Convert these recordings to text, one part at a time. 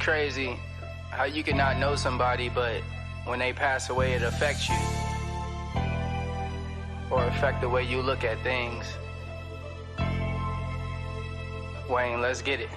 crazy how you can not know somebody, but when they pass away, it affects you or affect the way you look at things. Wayne, let's get it.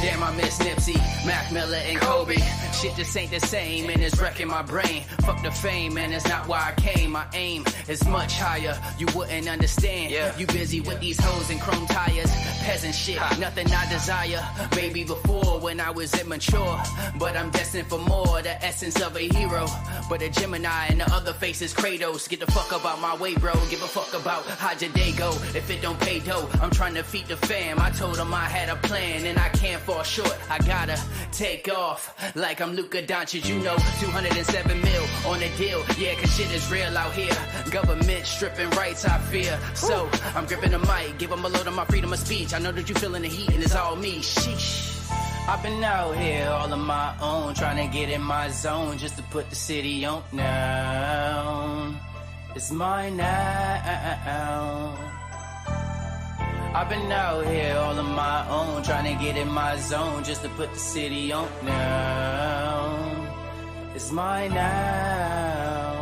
Damn, I miss Nipsey, Mac Miller, and Kobe. Shit just ain't the same, and it's wrecking my brain. Fuck the fame, man, that's not why I came. My aim is much higher, you wouldn't understand. You busy with these hoes and chrome tires. Peasant shit, nothing I desire. Maybe before when I was immature, but I'm destined for more. The essence of a hero, but a Gemini and the other face is Kratos. Get the fuck about my way, bro. Give a fuck about how your day go. If it don't pay dough, I'm trying to feed the fam. I told them I had a plan, and I can't fall short. I gotta take off like I'm Luka Doncic, you know. 207 mil on the deal, yeah, cause shit is real out here. Government stripping rights, I fear. So I'm gripping the mic, give them a load of my freedom of speech. I know that you feeling the heat and it's all me. Sheesh. I've been out here all on my own, trying to get in my zone just to put the city on now. It's mine now. I've been out here all on my own, trying to get in my zone just to put the city on now. It's mine now.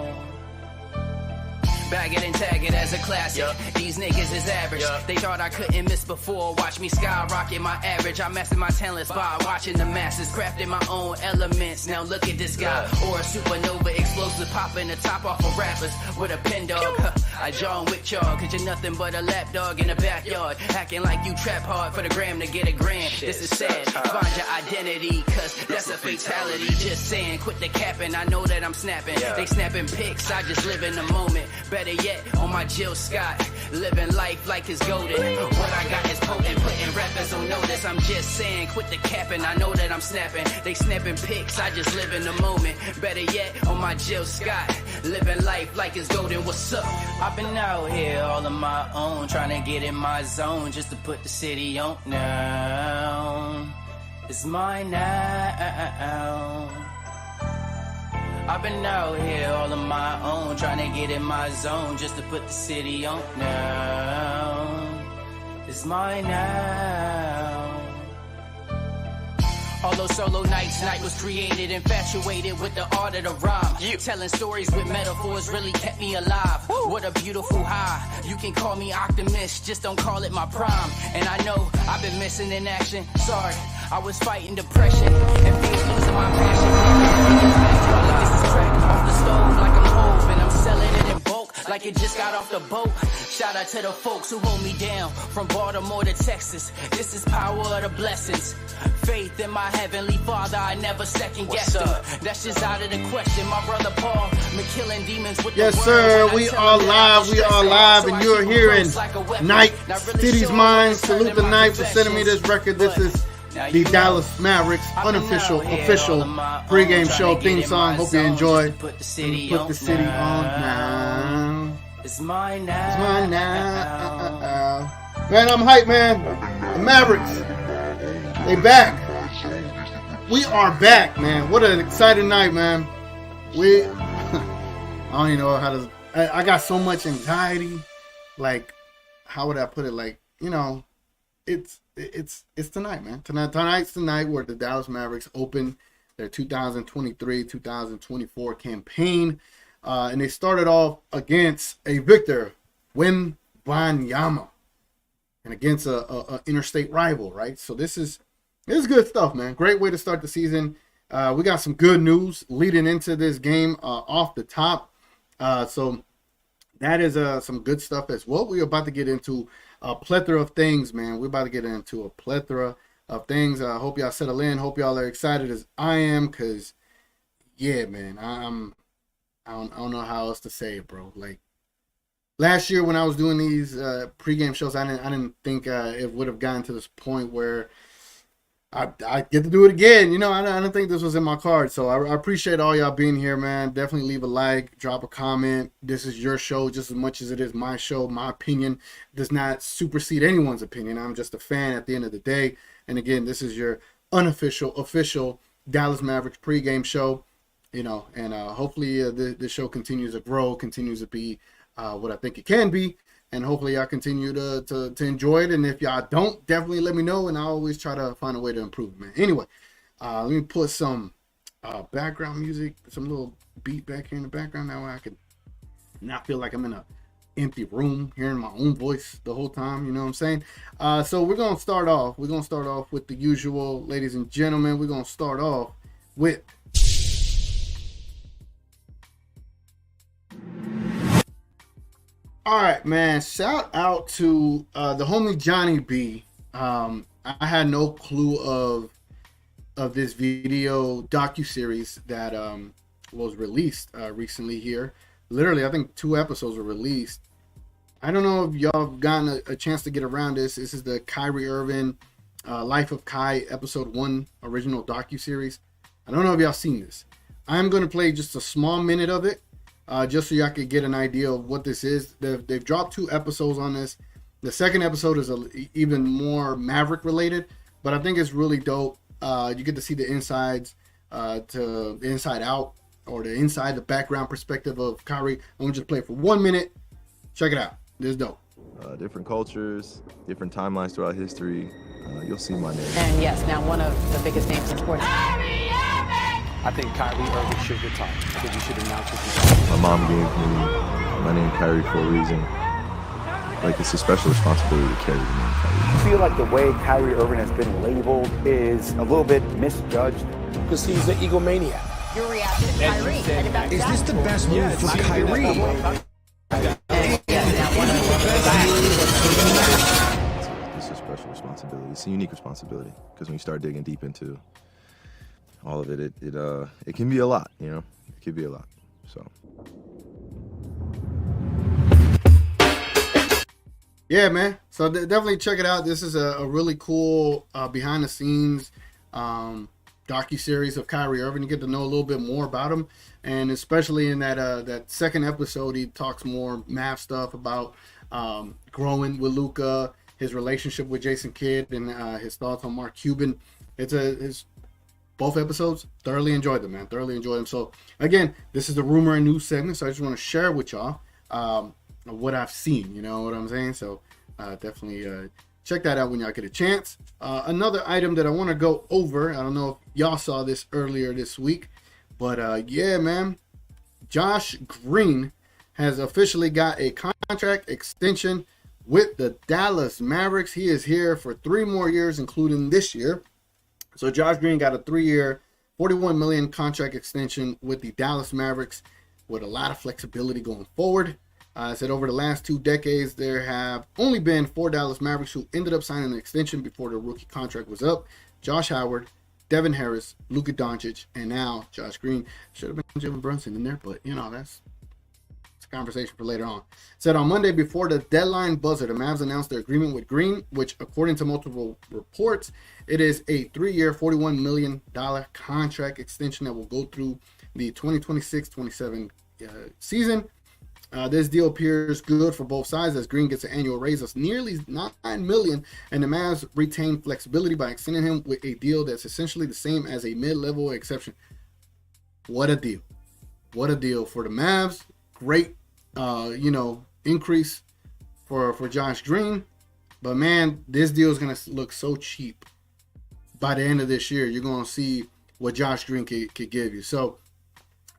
Bag it and tag it as a classic. These niggas is average. They thought I couldn't miss before. Watch me skyrocket my average. I mastered my talents by watching the masses, crafting my own elements. Now look at this guy, or a supernova explosive popping the top off of rappers with a pen dog. I John Wick y'all, cause you're nothing but a lapdog in the backyard, acting like you trap hard for the gram to get a grand. This is sad. Find your identity, cause that's a fatality. Just saying, quit the capping. I know that I'm snapping. They snapping pics. I just live in the moment. Better yet, on my Jill Scott, living life like it's golden. What I got is potent, putting rappers on notice. I'm just saying, quit the capping. I know that I'm snapping. They snapping pics. I just live in the moment. Better yet, on my Jill Scott, living life like it's golden. What's up? I've been out here all on my own, trying to get in my zone just to put the city on now. It's mine now. I've been out here all on my own, trying to get in my zone just to put the city on now. It's mine now. All those solo nights, night was created, infatuated with the art of the rhyme. Telling stories with metaphors really kept me alive. What a beautiful high. You can call me optimist, just don't call it my prime. And I know I've been missing in action. Sorry, I was fighting depression and fears losing my passion. This is track off the stove like I'm hove, and I'm selling it in bulk like it just got off the boat. Shout out to the folks who hold me down from Baltimore to Texas. This is power of the blessings. Faith in my heavenly Father, I never second guessed him. That's just out of the question. My brother Paul, me killing demons with yes, the sir. word. We are live, and you're hearing Night, City's Mind. Salute the Night for sending me this record. This is the Dallas Mavericks official pregame show theme song. Hope you enjoy. Put the city on now. It's mine now. It's mine now. Man, I'm hyped, man. The Mavericks, they back. We are back, man. What an exciting night, man. I don't even know how to. I got so much anxiety. Like, how would I put it? Like, you know, it's tonight, man. Tonight's the night where the Dallas Mavericks open their 2023-2024 campaign. And they started off against a Victor Wembenyama and against a interstate rival, right? So this is good stuff, man. Great way to start the season. We got some good news leading into this game off the top. So that is some good stuff as well. We're about to get into a plethora of things, man. We're about to get into a plethora of things. I hope y'all settle in. Hope y'all are excited as I am, because, yeah, man, I don't know how else to say it, bro. Like, last year when I was doing these pregame shows, I didn't think it would have gotten to this point where I get to do it again. You know, I don't think this was in my cards. So I appreciate all y'all being here, man. Definitely leave a like, drop a comment. This is your show just as much as it is my show. My opinion does not supersede anyone's opinion. I'm just a fan at the end of the day. And again, this is your official Dallas Mavericks pregame show. You know, and hopefully the show continues to grow, continues to be what I think it can be. and hopefully y'all continue to enjoy it. And if y'all don't, definitely let me know, and I'll always try to find a way to improve it, man. Anyway, let me put some background music, some little beat back here in the background. That way I can not feel like I'm in a empty room hearing my own voice the whole time, you know what I'm saying? So we're gonna start off with the usual, ladies and gentlemen. We're gonna start off with all right, man, shout out to the homie Johnny B. I had no clue of this video docuseries that was released recently here. Literally, I think 2 episodes were released. I don't know if y'all have gotten a chance to get around this. This is the Kyrie Irving Life of Kai episode 1 original docuseries. I don't know if y'all seen this. I'm going to play just a small minute of it, just so y'all could get an idea of what this is. They've dropped 2 episodes on this. The second episode is even more Maverick related, but I think it's really dope. You get to see the insides, to the inside out, or the inside, the background perspective of Kyrie. I'm gonna just play it for 1 minute. Check it out. This is dope. Different cultures, different timelines throughout history. You'll see my name. And yes, now one of the biggest names in sports. I think Kyrie Irving should retire. I think he should announce his My mom gave me my name Kyrie for a reason. Like, it's a special responsibility to carry the name Kyrie. I feel like the way Kyrie Irving has been labeled is a little bit misjudged. Because he's an egomaniac. Your reaction to Kyrie headed back to Is this the best move for Kyrie? It's a special responsibility. It's a unique responsibility. Because when you start digging deep into all of it, it can be a lot, you know? It can be a lot, so. Yeah, man. So definitely check it out. This is a really cool behind the scenes docu-series of Kyrie Irving. You get to know a little bit more about him, and especially in that second episode, he talks more math stuff about growing with Luka, his relationship with Jason Kidd, and his thoughts on Mark Cuban. It's both episodes. Thoroughly enjoyed them, man. Thoroughly enjoyed them. So again, this is the rumor and news segment, so I just want to share with y'all what I've seen. You know what I'm saying? So definitely check that out when y'all get a chance. Another item that I want to go over, I don't know if y'all saw this earlier this week, but yeah, man, Josh Green has officially got a contract extension with the Dallas Mavericks. He is here for 3 more years, including this year. So Josh Green got a 3-year, $41 million contract extension with the Dallas Mavericks, with a lot of flexibility going forward. I said over the last 2 decades, there have only been 4 Dallas Mavericks who ended up signing an extension before their rookie contract was up. Josh Howard, Devin Harris, Luka Doncic, and now Josh Green. Should have been Jalen Brunson in there, but you know, that's a conversation for later on. Said on Monday before the deadline buzzer, the Mavs announced their agreement with Green, which according to multiple reports, it is a 3-year, $41 million contract extension that will go through the 2026-27 season. This deal appears good for both sides as Green gets an annual raise of nearly $9 million, and the Mavs retain flexibility by extending him with a deal that's essentially the same as a mid-level exception. What a deal. What a deal for the Mavs. Great, increase for Josh Green. But, man, this deal is going to look so cheap. By the end of this year, you're going to see what Josh Green could give you. So,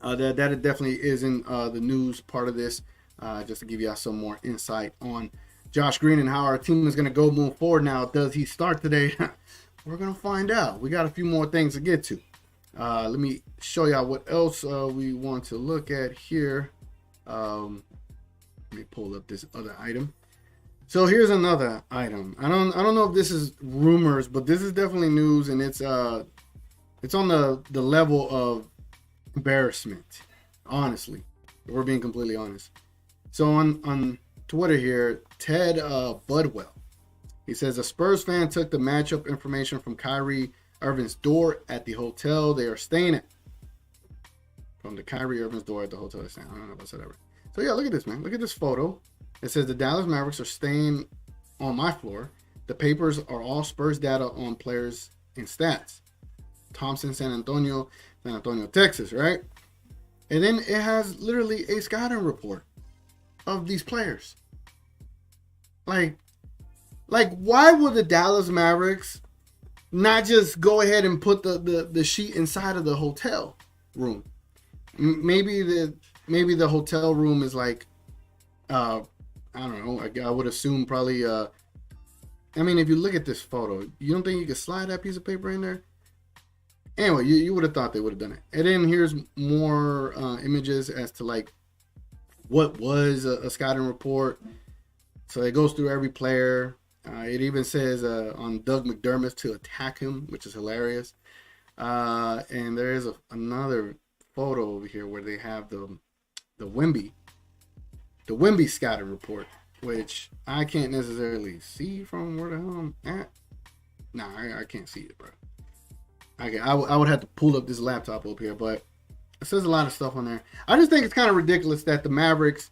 that definitely is in the news part of this, just to give you some more insight on Josh Green and how our team is going to go move forward. Now, does he start today? We're going to find out. We got a few more things to get to. Let me show y'all what else we want to look at here. Let me pull up this other item. So here's another item. I don't know if this is rumors, but this is definitely news, and it's on the level of embarrassment, honestly, if we're being completely honest. So on Twitter here, Ted Budwell, he says a Spurs fan took the matchup information from Kyrie Irving's door at the hotel they are staying at. From the Kyrie Irving's door at the hotel they're staying. I don't know if I said that right. So yeah, look at this, man. Look at this photo. It says the Dallas Mavericks are staying on my floor. The papers are all Spurs data on players and stats. Thompson, San Antonio, Texas, right? And then it has literally a scouting report of these players. Like why would the Dallas Mavericks not just go ahead and put the sheet inside of the hotel room? Maybe the hotel room is like, I don't know. I would assume probably. I mean, if you look at this photo, you don't think you could slide that piece of paper in there? Anyway, you would have thought they would have done it. And then here's more images as to like what was a scouting report. So it goes through every player. It even says on Doug McDermott to attack him, which is hilarious. And there is another photo over here where they have the Wemby scouting report, which I can't necessarily see from where the hell I'm at. Nah, I can't see it, bro. I would have to pull up this laptop up here, but it says a lot of stuff on there. I just think it's kind of ridiculous that the Mavericks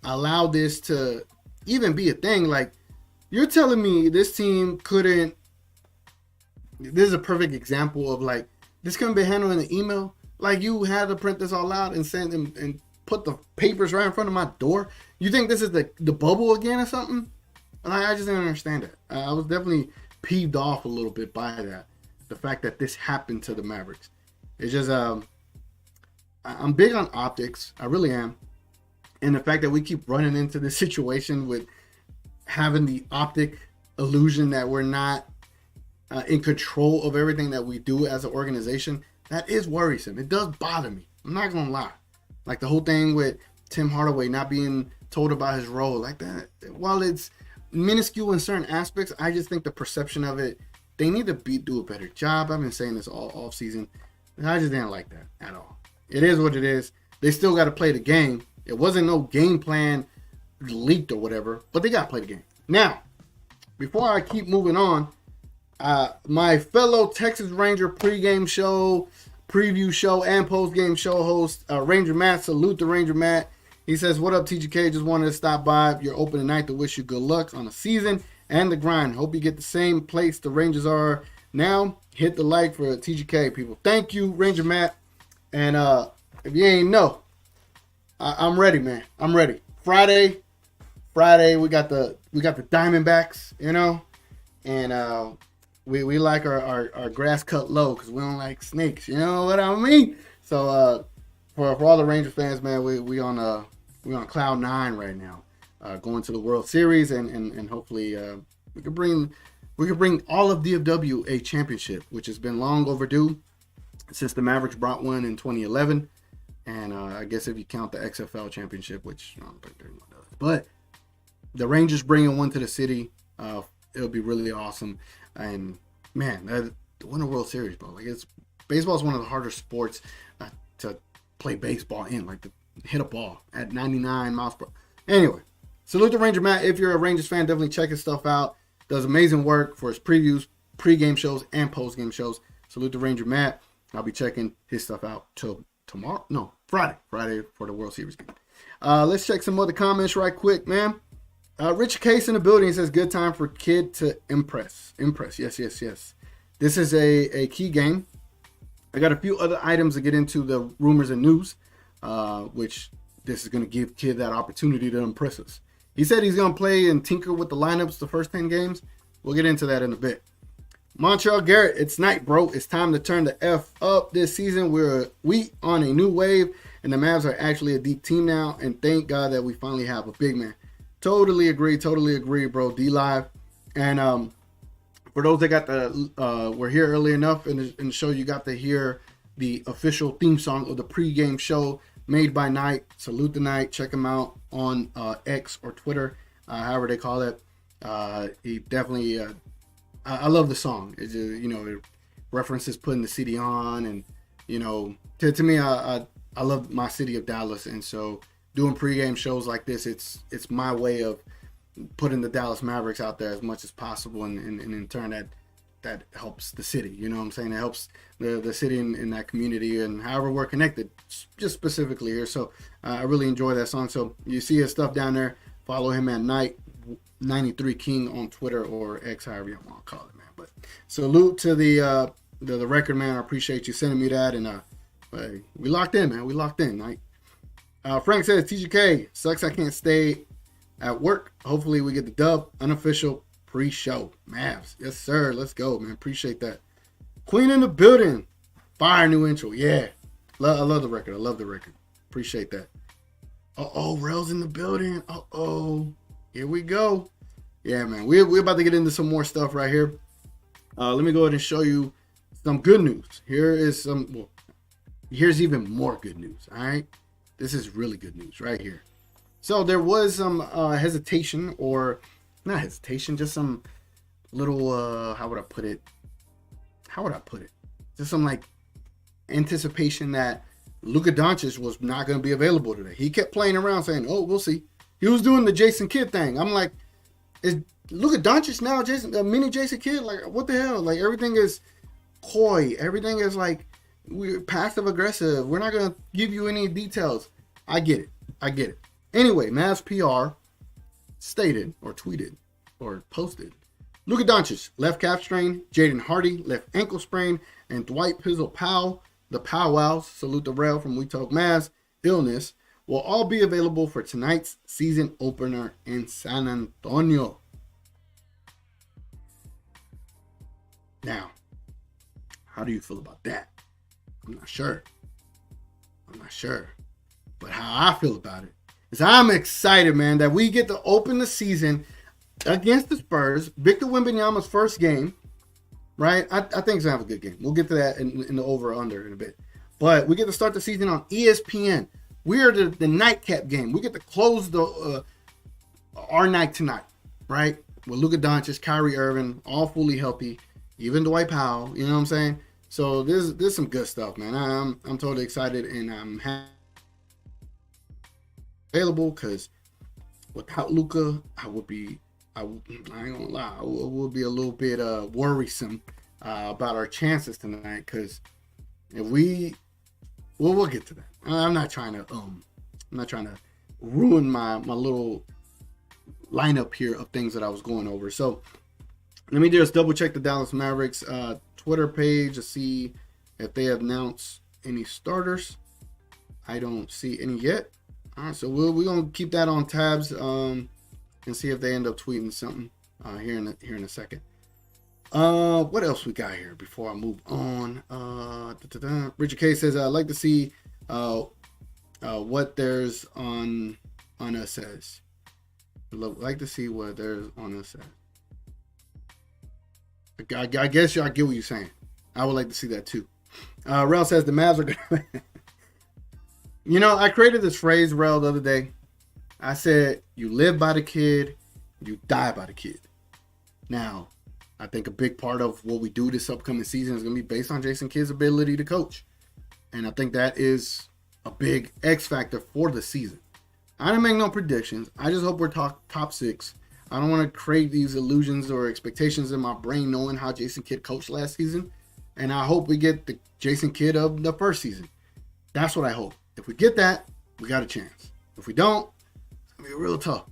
allowed this to even be a thing. Like, you're telling me this team couldn't. This is a perfect example of like this couldn't be handled in an email. Like, you had to print this all out and send them and put the papers right in front of my door. You think this is the bubble again or something? I just didn't understand it. I was definitely peeved off a little bit by that. The fact that this happened to the Mavericks. It's just, I'm big on optics. I really am. And the fact that we keep running into this situation with having the optic illusion that we're not in control of everything that we do as an organization, that is worrisome. It does bother me. I'm not going to lie. Like the whole thing with Tim Hardaway not being told about his role. Like that, while it's minuscule in certain aspects, I just think the perception of it, they need to do a better job. I've been saying this all off season. And I just didn't like that at all. It is what it is. They still got to play the game. It wasn't no game plan leaked or whatever, but they got to play the game. Now, before I keep moving on, my fellow Texas Ranger pregame show, preview show, and postgame show host, Ranger Matt, salute to Ranger Matt. He says, what up, TGK? Just wanted to stop by your opening night to wish you good luck on the season and the grind. Hope you get the same place the Rangers are now. Hit the like for TGK, people. Thank you, Ranger Matt. And if you ain't know, I'm ready, man. I'm ready. Friday, we got the Diamondbacks, you know, and we like our grass cut low because we don't like snakes. You know what I mean? So for all the Ranger fans, man, we on cloud 9 right now. Going to the World Series and hopefully we could bring all of DFW a championship, which has been long overdue since the Mavericks brought one in 2011, and I guess if you count the XFL championship, which I don't think anyone does, but the Rangers bringing one to the city, it'll be really awesome. And man, win a World Series, bro. Like baseball is one of the harder sports to play baseball in, like to hit a ball at 99 miles per hour. Anyway. Salute to Ranger Matt. If you're a Rangers fan, definitely check his stuff out. Does amazing work for his previews, pregame shows, and postgame shows. Salute to Ranger Matt. I'll be checking his stuff out till tomorrow. No, Friday for the World Series game. Let's check some other comments right quick, man. Rich Case in the building says, good time for kid to impress. Yes. This is a key game. I got a few other items to get into the rumors and news, which this is going to give kid that opportunity to impress us. He said he's going to play and tinker with the lineups the first 10 games. We'll get into that in a bit. Montreal Garrett, it's night, bro. It's time to turn the F up this season. We on a new wave, and the Mavs are actually a deep team now, and thank God that we finally have a big man. Totally agree, bro. D-Live. And for those that were here early enough in the show, you got to hear the official theme song of the pregame show, Made by Night. Salute the Night. Check him out on X or Twitter, however they call it. He definitely, I love the song. It's just, it references putting the city on, and to me, I love my city of Dallas, and so doing pregame shows like this, it's my way of putting the Dallas Mavericks out there as much as possible, and in turn that helps the city. You know what I'm saying? It helps the city in that community, and however we're connected, just specifically here. So I really enjoy that song. So you see his stuff down there. Follow him at Night93 King on Twitter or X, however you want to call it, man. But salute to the record, man. I appreciate you sending me that, and we locked in, man. We locked in. Frank says, TGK, sucks I can't stay at work. Hopefully we get the dub. Unofficial pre-show. Mavs. Yes, sir. Let's go, man. Appreciate that. Queen in the building. Fire new intro. Yeah. I love the record. I love the record. Appreciate that. Uh-oh, Rel's in the building. Uh-oh. Here we go. Yeah, man. We're about to get into some more stuff right here. Let me go ahead and show you some good news. Here's even more good news. All right. This is really good news right here. So there was some hesitation, or not hesitation, just some little, how would I put it? Just some like anticipation that Luka Doncic was not going to be available today. He kept playing around saying, oh, we'll see. He was doing the Jason Kidd thing. I'm like, is Luka Doncic now a mini Jason Kidd? Like, what the hell? Like, everything is coy. Everything is like, we're passive aggressive. We're not going to give you any details. I get it. Anyway, Mavs PR stated or tweeted or posted, Luka Doncic, left calf strain, Jaden Hardy, left ankle sprain, and Dwight Powell, the Powwows, salute the Rel from We Talk Mavs, illness, will all be available for tonight's season opener in San Antonio. Now, how do you feel about that? I'm not sure. But how I feel about it is I'm excited, man, that we get to open the season against the Spurs. Victor Wembenyama's first game, right? I think he's going to have a good game. We'll get to that in the over-under in a bit. But we get to start the season on ESPN. We are the nightcap game. We get to close our night tonight, right? With Luka Doncic, Kyrie Irving, all fully healthy, even Dwight Powell. You know what I'm saying? So there's some good stuff, man. I'm totally excited, and I'm available because without Luka, I ain't gonna lie, I would be a little bit worrisome about our chances tonight, because if we'll get to that. I'm not trying to ruin my little lineup here of things that I was going over. So let me just double check the Dallas Mavericks Twitter page to see if they have announced any starters. I don't see any yet. All right, so we're gonna keep that on tabs and see if they end up tweeting something here in a second. What else we got here before I move on? Richard K says, I'd like to see what there's on us says. I'd like to see what there's on us says. I guess I get what you're saying. I would like to see that too. Rel says the Mavs are going to... You know, I created this phrase, Rel, the other day. I said, you live by the kid, you die by the kid. Now, I think a big part of what we do this upcoming season is going to be based on Jason Kidd's ability to coach. And I think that is a big X factor for the season. I didn't make no predictions. I just hope we're top six. I don't want to create these illusions or expectations in my brain knowing how Jason Kidd coached last season. And I hope we get the Jason Kidd of the first season. That's what I hope. If we get that, we got a chance. If we don't, it's going to be real tough.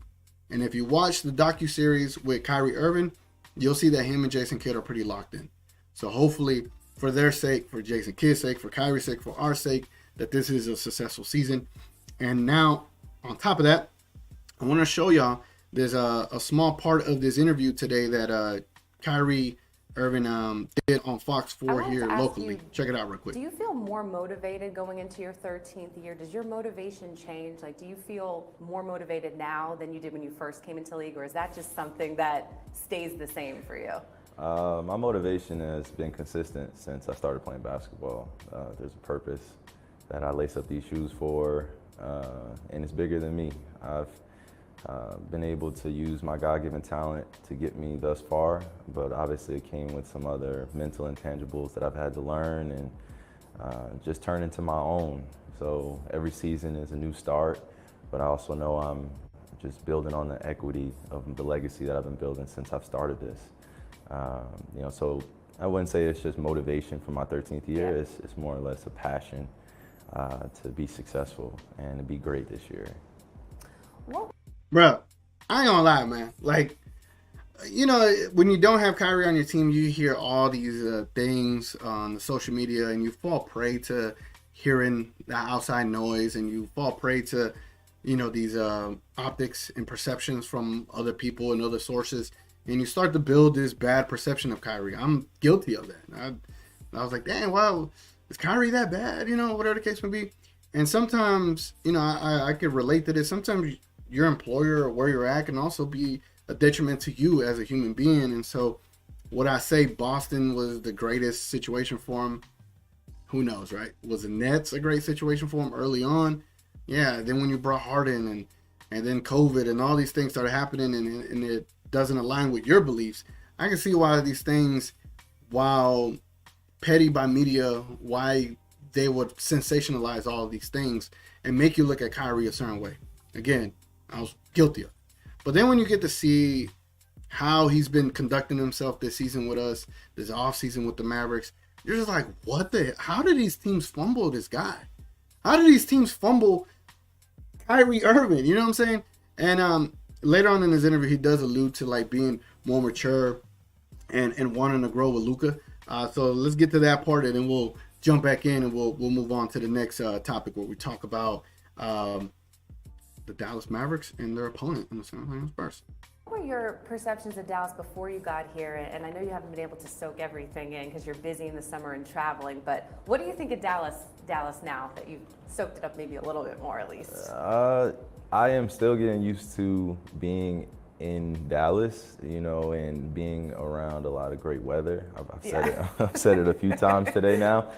And if you watch the docuseries with Kyrie Irving, you'll see that him and Jason Kidd are pretty locked in. So hopefully, for their sake, for Jason Kidd's sake, for Kyrie's sake, for our sake, that this is a successful season. And now, on top of that, I want to show y'all there's a small part of this interview today that Kyrie Irving did on Fox 4 here locally. Check it out real quick. Do you feel more motivated going into your 13th year? Does your motivation change? Like, do you feel more motivated now than you did when you first came into the league, or is that just something that stays the same for you? My motivation has been consistent since I started playing basketball. There's a purpose that I lace up these shoes for, and it's bigger than me. I've been able to use my God-given talent to get me thus far, but obviously it came with some other mental intangibles that I've had to learn and just turn into my own. So every season is a new start, but I also know I'm just building on the equity of the legacy that I've been building since I've started this. So I wouldn't say it's just motivation for my 13th year. Yeah. It's more or less a passion to be successful and to be great this year. Bro, I ain't gonna lie, man. Like, you know, when you don't have Kyrie on your team, you hear all these things on the social media, and you fall prey to hearing the outside noise, and you fall prey to these optics and perceptions from other people and other sources, and you start to build this bad perception of Kyrie. I'm guilty of that. I was like, dang, wow, is Kyrie that bad? Whatever the case may be. And sometimes, I could relate to this. Sometimes your employer or where you're at can also be a detriment to you as a human being. And so would I say Boston was the greatest situation for him? Who knows, right? Was the Nets a great situation for him early on? Yeah, then when you brought Harden and then COVID and all these things started happening and it doesn't align with your beliefs, I can see why these things, while petty by media, why they would sensationalize all of these things and make you look at Kyrie a certain way. Again, I was guilty of it. But then when you get to see how he's been conducting himself this season with us, this offseason with the Mavericks, you're just like, how did these teams fumble this guy? How did these teams fumble Kyrie Irving? You know what I'm saying? And later on in his interview, he does allude to like being more mature and wanting to grow with Luka. So let's get to that part, and then we'll jump back in and we'll move on to the next topic where we talk about the Dallas Mavericks and their opponent in the San Antonio Spurs. What were your perceptions of Dallas before you got here? And I know you haven't been able to soak everything in because you're busy in the summer and traveling, but what do you think of Dallas now that you've soaked it up maybe a little bit more at least? I am still getting used to being in Dallas, and being around a lot of great weather. I've said it a few times today now.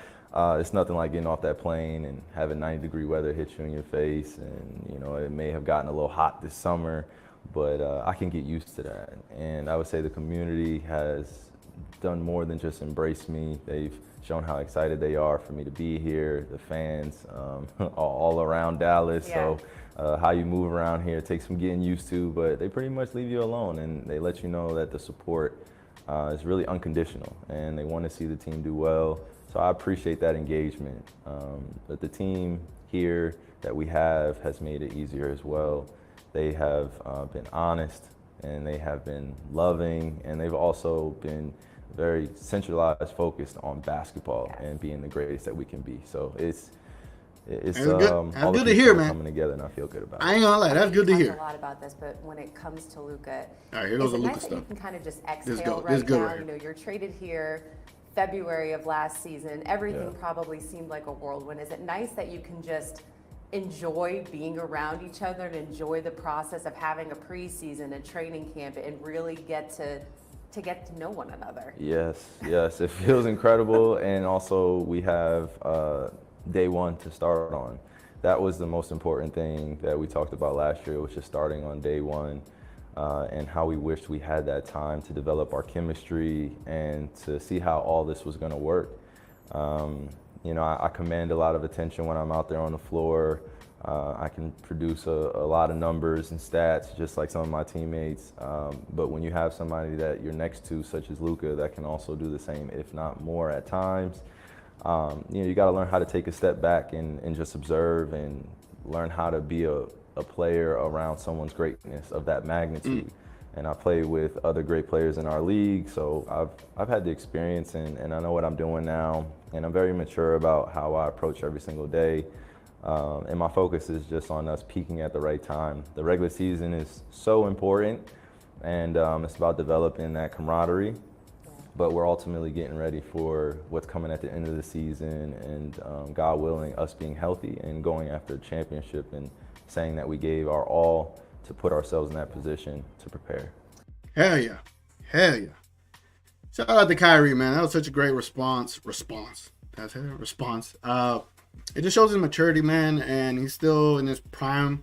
It's nothing like getting off that plane and having 90-degree weather hit you in your face. And, it may have gotten a little hot this summer, but I can get used to that. And I would say the community has done more than just embrace me. They've shown how excited they are for me to be here. The fans all around Dallas. Yeah. So how you move around here takes some getting used to, but they pretty much leave you alone, and they let you know that the support is really unconditional, and they want to see the team do well. So I appreciate that engagement. But the team here that we have has made it easier as well. They have been honest, and they have been loving, and they've also been very centralized, focused on basketball and being the greatest that we can be. So it's good. all good the to hear, man. coming together, and I feel good about it. I ain't gonna lie, that's good to hear. A lot about this, but when it comes to Luka, all right, here goes the Luka nice stuff. That you can kind of just exhale this right good now. right You're traded here February of last season. Everything probably seemed like a whirlwind. Is it nice that you can just enjoy being around each other and enjoy the process of having a preseason and training camp and really get to get to know one another? Yes, it feels incredible, and also we have day one to start on. That was the most important thing that we talked about last year, was just starting on day one, and how we wished we had that time to develop our chemistry and to see how all this was going to work. I command a lot of attention when I'm out there on the floor. I can produce a lot of numbers and stats, just like some of my teammates. But when you have somebody that you're next to, such as Luka, that can also do the same, if not more at times, you got to learn how to take a step back and just observe and learn how to be a player around someone's greatness of that magnitude. And I play with other great players in our league, so I've had the experience and I know what I'm doing now, and I'm very mature about how I approach every single day. And my focus is just on us peaking at the right time. The regular season is so important, and it's about developing that camaraderie. But we're ultimately getting ready for what's coming at the end of the season, and God willing, us being healthy and going after a championship and saying that we gave our all to put ourselves in that position to prepare. Hell yeah. Shout out to Kyrie, man. That was such a great response. That's it, response. It just shows his maturity, man, and he's still in his prime.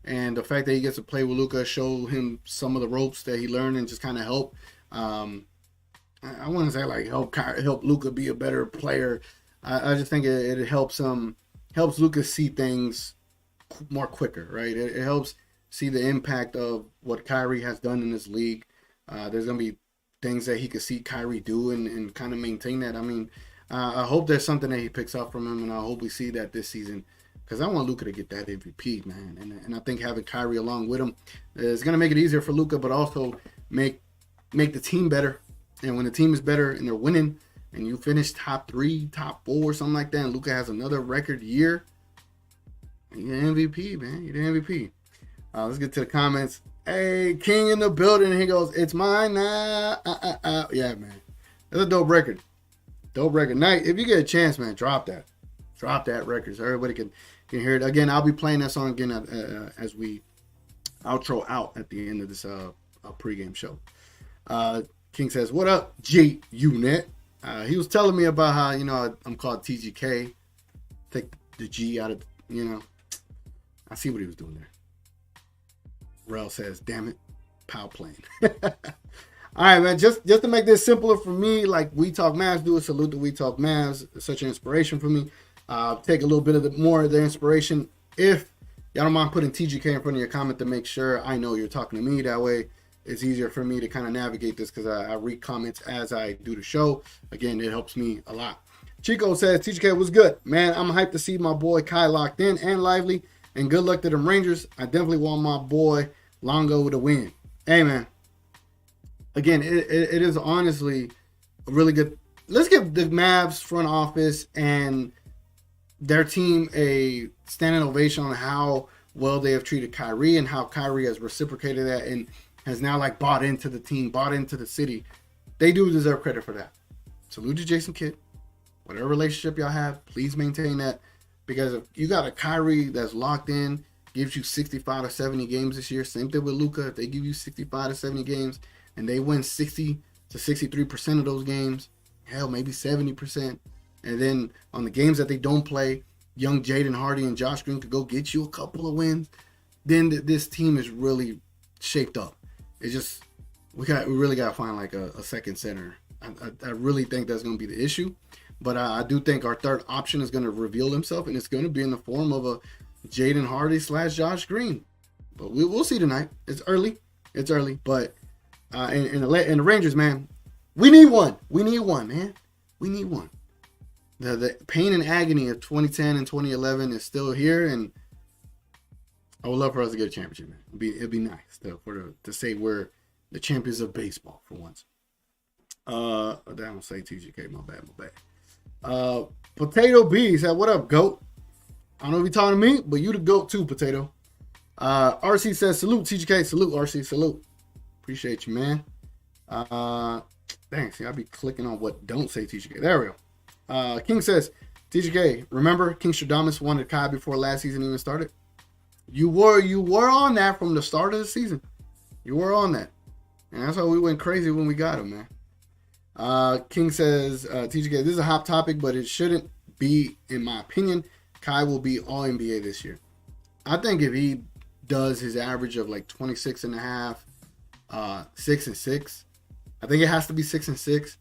And the fact that he gets to play with Luka, show him some of the ropes that he learned and just kind of help. I wouldn't say like help Luka be a better player. I just think it helps Luka see things more quicker, right? It helps see the impact of what Kyrie has done in this league. There's gonna be things that he could see Kyrie do and kind of maintain that. I mean, I hope there's something that he picks up from him, and I hope we see that this season, because I want Luka to get that MVP, man. And I think having Kyrie along with him is going to make it easier for Luka, but also make the team better. And when the team is better and they're winning, and you finish top 3, top 4, something like that, and Luka has another record year, You're the MVP, man. You're the MVP. Let's get to the comments. Hey, King in the building. He goes, it's mine now. Yeah, man. That's a dope record. Dope record. Night. If you get a chance, man, drop that. Drop that record so everybody can hear it. Again, I'll be playing that song again as we outro out at the end of this pregame show. King says, what up, G-Unit? He was telling me about how, I'm called TGK. Take the G out of, I see what he was doing there. Rel says, damn it, pow playing. All right, man, just to make this simpler for me, like We Talk Mavs do, a salute to We Talk Mavs. It's such an inspiration for me. Take a little bit of more of the inspiration. If y'all don't mind putting TGK in front of your comment to make sure I know you're talking to me. That way it's easier for me to kind of navigate this because I read comments as I do the show. Again, it helps me a lot. Chico says, TGK was good. Man, I'm hyped to see my boy Kai locked in and lively. And good luck to them Rangers. I definitely want my boy Longo to win. Hey, man. Again, it is honestly a really good. Let's give the Mavs front office and their team a standing ovation on how well they have treated Kyrie and how Kyrie has reciprocated that and has now bought into the team, bought into the city. They do deserve credit for that. Salute to Jason Kidd. Whatever relationship y'all have, please maintain that. Because if you got a Kyrie that's locked in, gives you 65 to 70 games this year. Same thing with Luka. If they give you 65 to 70 games and they win 60 to 63% of those games, hell, maybe 70%. And then on the games that they don't play, young Jaden Hardy and Josh Green could go get you a couple of wins. Then this team is really shaped up. It's just we really got to find a second center. I really think that's going to be the issue. But I do think our third option is going to reveal himself, and it's going to be in the form of a Jaden Hardy / Josh Green. But we'll see tonight. It's early. But in the Rangers, man, we need one. We need one, man. We need one. The pain and agony of 2010 and 2011 is still here, and I would love for us to get a championship, man. It'd be nice to say we're the champions of baseball for once. I don't say TGK. My bad. Potato B said, what up, GOAT? I don't know if you're talking to me, but you the GOAT too, Potato. RC says, salute, TGK. Salute, RC. Salute. Appreciate you, man. Thanks. See, I'll be clicking on what don't say TGK. There we go. King says, TGK, remember King Stradamus wanted Kai before last season even started? You were on that from the start of the season. You were on that. And that's why we went crazy when we got him, man. King says, TGK, this is a hot topic, but it shouldn't be, in my opinion. Kai will be all NBA this year. I think if he does his average of 26 and a half, 6 and 6, I think it has to be 6 and 6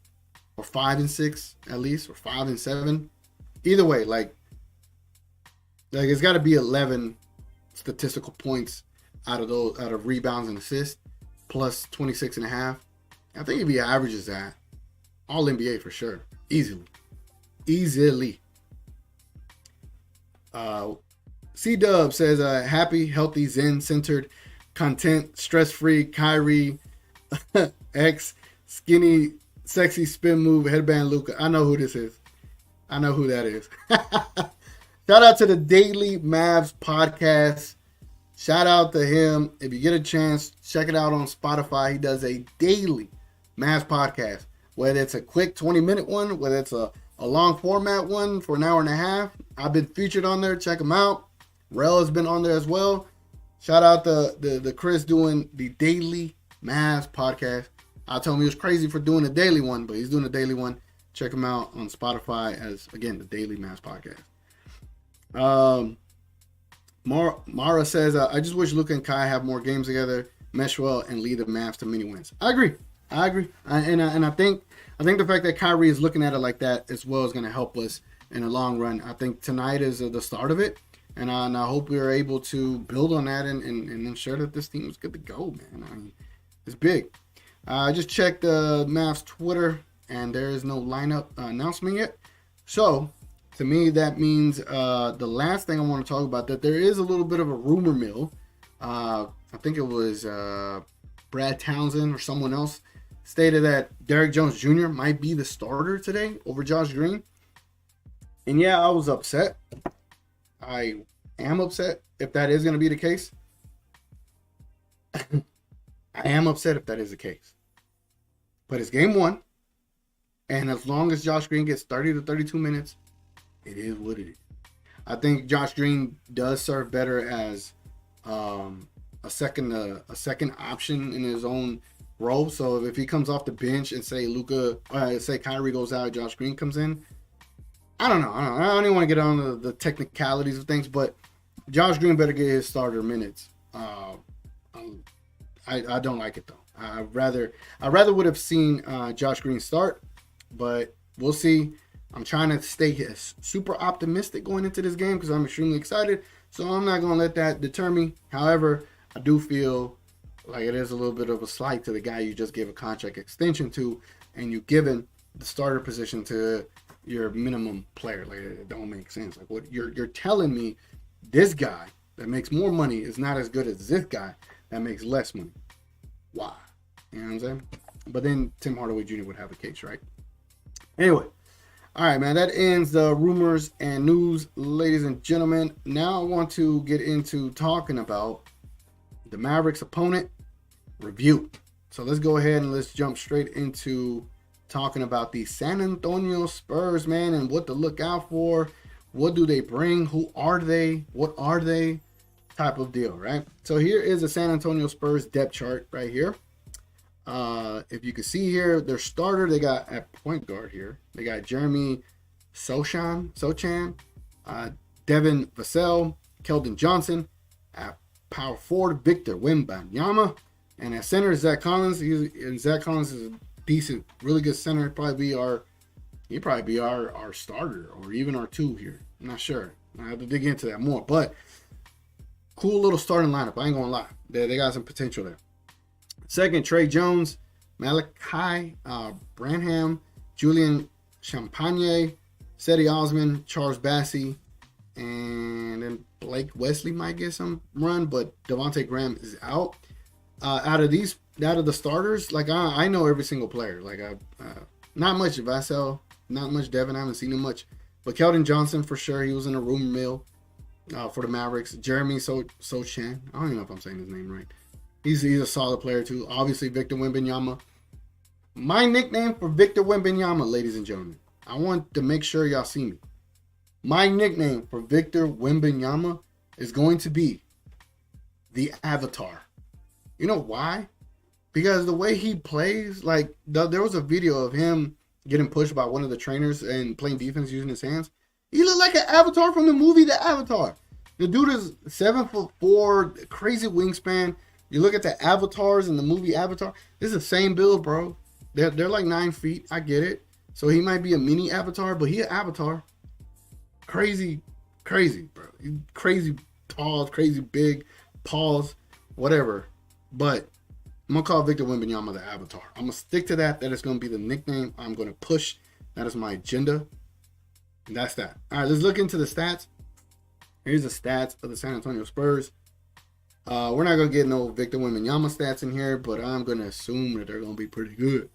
or 5 and 6 at least, or 5 and 7. Either way, it's got to be 11 statistical points out of rebounds and assists plus 26 and a half. I think if he averages that, all NBA for sure. Easily. C-Dub says, happy, healthy, zen-centered, content, stress-free, Kyrie, X, skinny, sexy spin move, headband Luka. I know who this is. I know who that is. Shout out to the Daily Mavs podcast. Shout out to him. If you get a chance, check it out on Spotify. He does a daily Mavs podcast. Whether it's a quick 20-minute one, whether it's a long format one for an hour and a half. I've been featured on there. Check him out. Rel has been on there as well. Shout out to the Chris doing the Daily Mavs podcast. I told him he was crazy for doing a daily one, but he's doing a daily one. Check him out on Spotify as, again, the Daily Mavs podcast. Mara says, I just wish Luka and Kai have more games together, mesh well, and lead the Mavs to many wins. I agree. And I think the fact that Kyrie is looking at it like that as well is going to help us in the long run. I think tonight is the start of it, and I hope we're able to build on that and ensure that this team is good to go, man. I mean, it's big. I just checked the Mavs Twitter, and there is no lineup announcement yet. So, to me, that means the last thing I want to talk about, that there is a little bit of a rumor mill. I think it was Brad Townsend or someone else stated that Derrick Jones Jr. might be the starter today over Josh Green. And yeah, I was upset. I am upset if that is going to be the case. I am upset if that is the case. But it's game 1. And as long as Josh Green gets 30 to 32 minutes, it is what it is. I think Josh Green does serve better as a second option in his own role. So if he comes off the bench and say Kyrie goes out, Josh Green comes in, I don't know. I don't even want to get on the technicalities of things, but Josh Green better get his starter minutes. I don't like it though. I rather would have seen Josh Green start, but we'll see. I'm trying to stay super optimistic going into this game because I'm extremely excited. So I'm not going to let that deter me. However, I do feel like it is a little bit of a slight to the guy you just gave a contract extension to, and you given the starter position to your minimum player. Like, it don't make sense. Like, what you're telling me, this guy that makes more money is not as good as this guy that makes less money. Why? You know what I'm saying? But then Tim Hardaway Jr. would have a case, right? Anyway. All right, man, that ends the rumors and news, ladies and gentlemen. Now I want to get into talking about the Mavericks opponent review. So let's go ahead and let's jump straight into talking about the San Antonio Spurs, man, and what to look out for. What do they bring? Who are they? What are they? Type of deal, right? So here is the San Antonio Spurs depth chart right here. If you can see here, their starter, they got at point guard here. They got Jeremy Sochan, Devin Vassell, Keldon Johnson. At power forward, Victor Wembenyama. And at center, Zach Collins. Zach Collins is a decent, really good center. He'd probably be our starter or even our 2 here. I'm not sure. I have to dig into that more. But cool little starting lineup. I ain't gonna lie. They got some potential there. Second, Trey Jones, Malachi Branham, Julian Champagne, Cedi Osman, Charles Bassey, and then Blake Wesley might get some run, but Devontae Graham is out. Out of the starters, like I know every single player. Like not much Vassell, not much Devin. I haven't seen him much, but Keldon Johnson for sure. He was in a rumor mill for the Mavericks. Jeremy Sochan, I don't even know if I'm saying his name right. He's a solid player too. Obviously, Victor Wembenyama. My nickname for Victor Wembenyama, ladies and gentlemen. I want to make sure y'all see me. My nickname for Victor Wembenyama is going to be the Avatar. You know why? Because the way he plays, like there was a video of him getting pushed by one of the trainers and playing defense using his hands. He looked like an Avatar from the movie The Avatar. The dude is 7'4", crazy wingspan. You look at the avatars in the movie Avatar. This is the same build, bro. They're like 9 feet. I get it. So he might be a mini Avatar, but he an Avatar. Crazy, bro. Crazy tall, crazy big, paws, whatever. But I'm going to call Victor Wembanyama the Avatar. I'm going to stick to that. That is going to be the nickname I'm going to push. That is my agenda. And that's that. All right, let's look into the stats. Here's the stats of the San Antonio Spurs. We're not going to get no Victor Wembanyama stats in here, but I'm going to assume that they're going to be pretty good.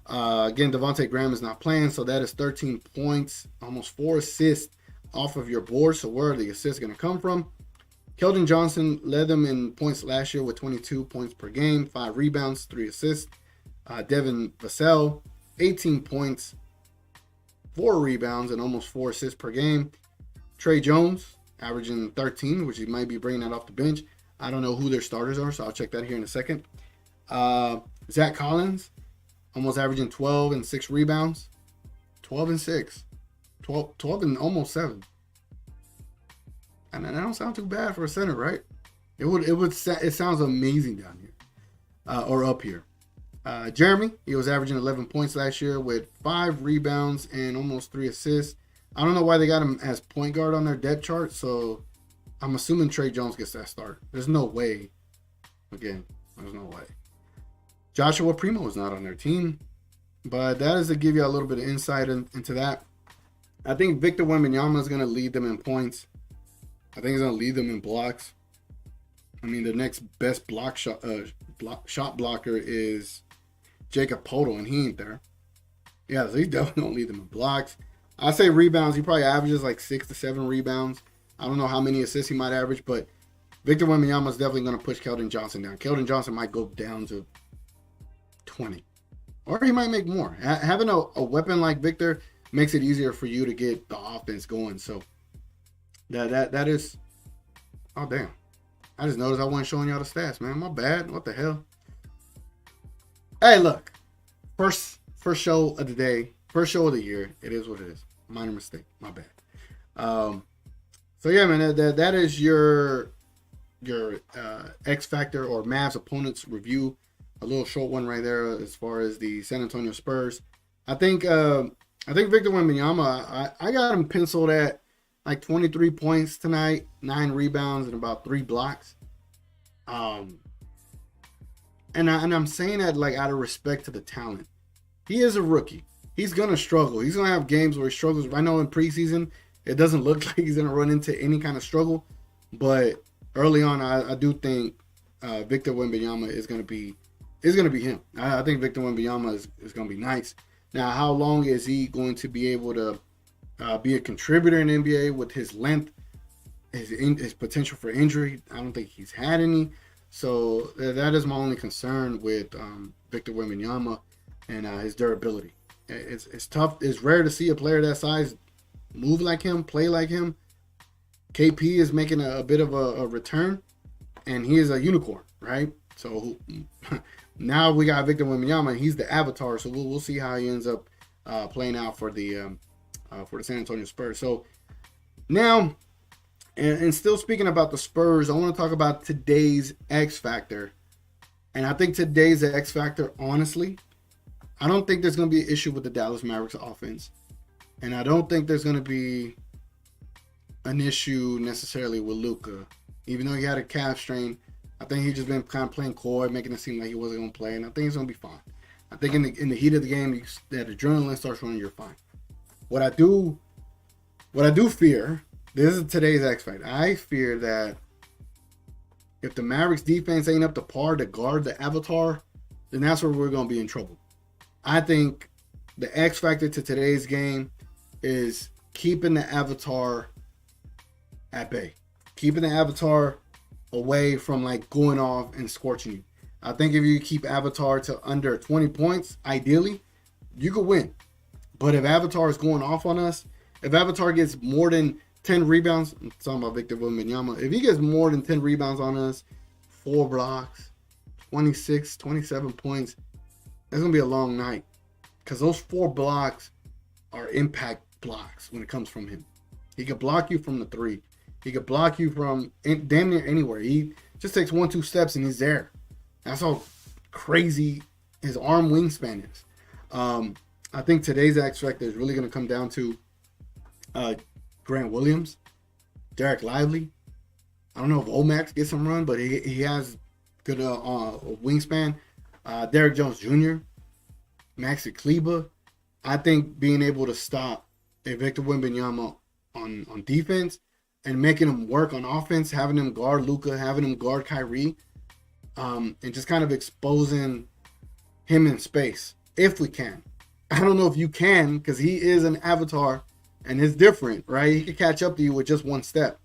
Again, Devontae Graham is not playing, so that is 13 points, almost 4 assists off of your board. So where are the assists going to come from? Keldon Johnson led them in points last year with 22 points per game, 5 rebounds, 3 assists. Devin Vassell, 18 points, 4 rebounds, and almost 4 assists per game. Trey Jones, averaging 13, which he might be bringing that off the bench. I don't know who their starters are, so I'll check that here in a second. Zach Collins, almost averaging 12 and 6 rebounds. 12 and 6. 12 and almost 7. And that don't sound too bad for a center, right? It sounds amazing down here. Or up here. Jeremy, he was averaging 11 points last year with 5 rebounds and almost 3 assists. I don't know why they got him as point guard on their depth chart, so I'm assuming Trey Jones gets that start. There's no way. Again, there's no way. Joshua Primo is not on their team, but that is to give you a little bit of insight into that. I think Victor Wembanyama is going to lead them in points. I think he's going to lead them in blocks. I mean, the next best shot blocker is Jacob Poeltl, and he ain't there. Yeah, so he's definitely going to lead them in blocks. I say rebounds. He probably averages like 6 to 7 rebounds. I don't know how many assists he might average, but Victor Wembanyama is definitely going to push Keldon Johnson down. Keldon Johnson might go down to 20. Or he might make more. Having a weapon like Victor makes it easier for you to get the offense going. So that is... Oh, damn. I just noticed I wasn't showing y'all the stats, man. My bad. What the hell? Hey, look. First show of the day. First show of the year. It is what it is. Minor mistake. My bad. So, yeah, man. That is your X Factor or Mavs opponents review. A little short one right there as far as the San Antonio Spurs. I think Victor Wembanyama, I got him penciled at like 23 points tonight, 9 rebounds, and about 3 blocks. And I'm saying that like out of respect to the talent. He is a rookie. He's gonna struggle. He's gonna have games where he struggles. I know in preseason it doesn't look like he's gonna run into any kind of struggle, but early on, I do think Victor Wembanyama is gonna be him. I think Victor Wembanyama is gonna be nice. Now, how long is he going to be able to be a contributor in the NBA with his length, his potential for injury? I don't think he's had any. So that is my only concern with Victor Wembanyama and his durability. It's tough. It's rare to see a player that size move like him, play like him. KP is making a bit of a return, and he is a unicorn, right? So now we got Victor Wembanyama, and he's the avatar. So we'll see how he ends up playing out for the San Antonio Spurs. So now, and still speaking about the Spurs, I want to talk about today's X Factor. And I think today's X Factor, honestly, I don't think there's going to be an issue with the Dallas Mavericks offense. And I don't think there's going to be an issue necessarily with Luka. Even though he had a calf strain, I think he's just been kind of playing coy, making it seem like he wasn't going to play. And I think he's going to be fine. I think in the heat of the game, that adrenaline starts running, you're fine. What I do fear, this is today's X Factor. I fear that if the Mavericks defense ain't up to par to guard the avatar, then that's where we're going to be in trouble. I think the X Factor to today's game is keeping the avatar at bay. Keeping the avatar away from like going off and scorching you. I think if you keep avatar to under 20 points, ideally, you could win. But if Avatar is going off on us, if Avatar gets more than 10 rebounds, I'm talking about Victor Wembanyama, if he gets more than 10 rebounds on us, 4 blocks, 26, 27 points, it's going to be a long night. Because those 4 blocks are impact blocks when it comes from him. He could block you from the 3. He could block you from damn near anywhere. He just takes 1-2 steps and he's there. That's how crazy his arm wingspan is. I think today's X Factor is really going to come down to Grant Williams, Derek Lively. I don't know if Omax gets some run, but he has good wingspan. Derek Jones Jr., Maxi Kleber. I think being able to stop a Victor Wembanyama on defense and making him work on offense, having him guard Luka, having him guard Kyrie, and just kind of exposing him in space, if we can. I don't know if you can, because he is an avatar and it's different, right? He can catch up to you with just 1 step.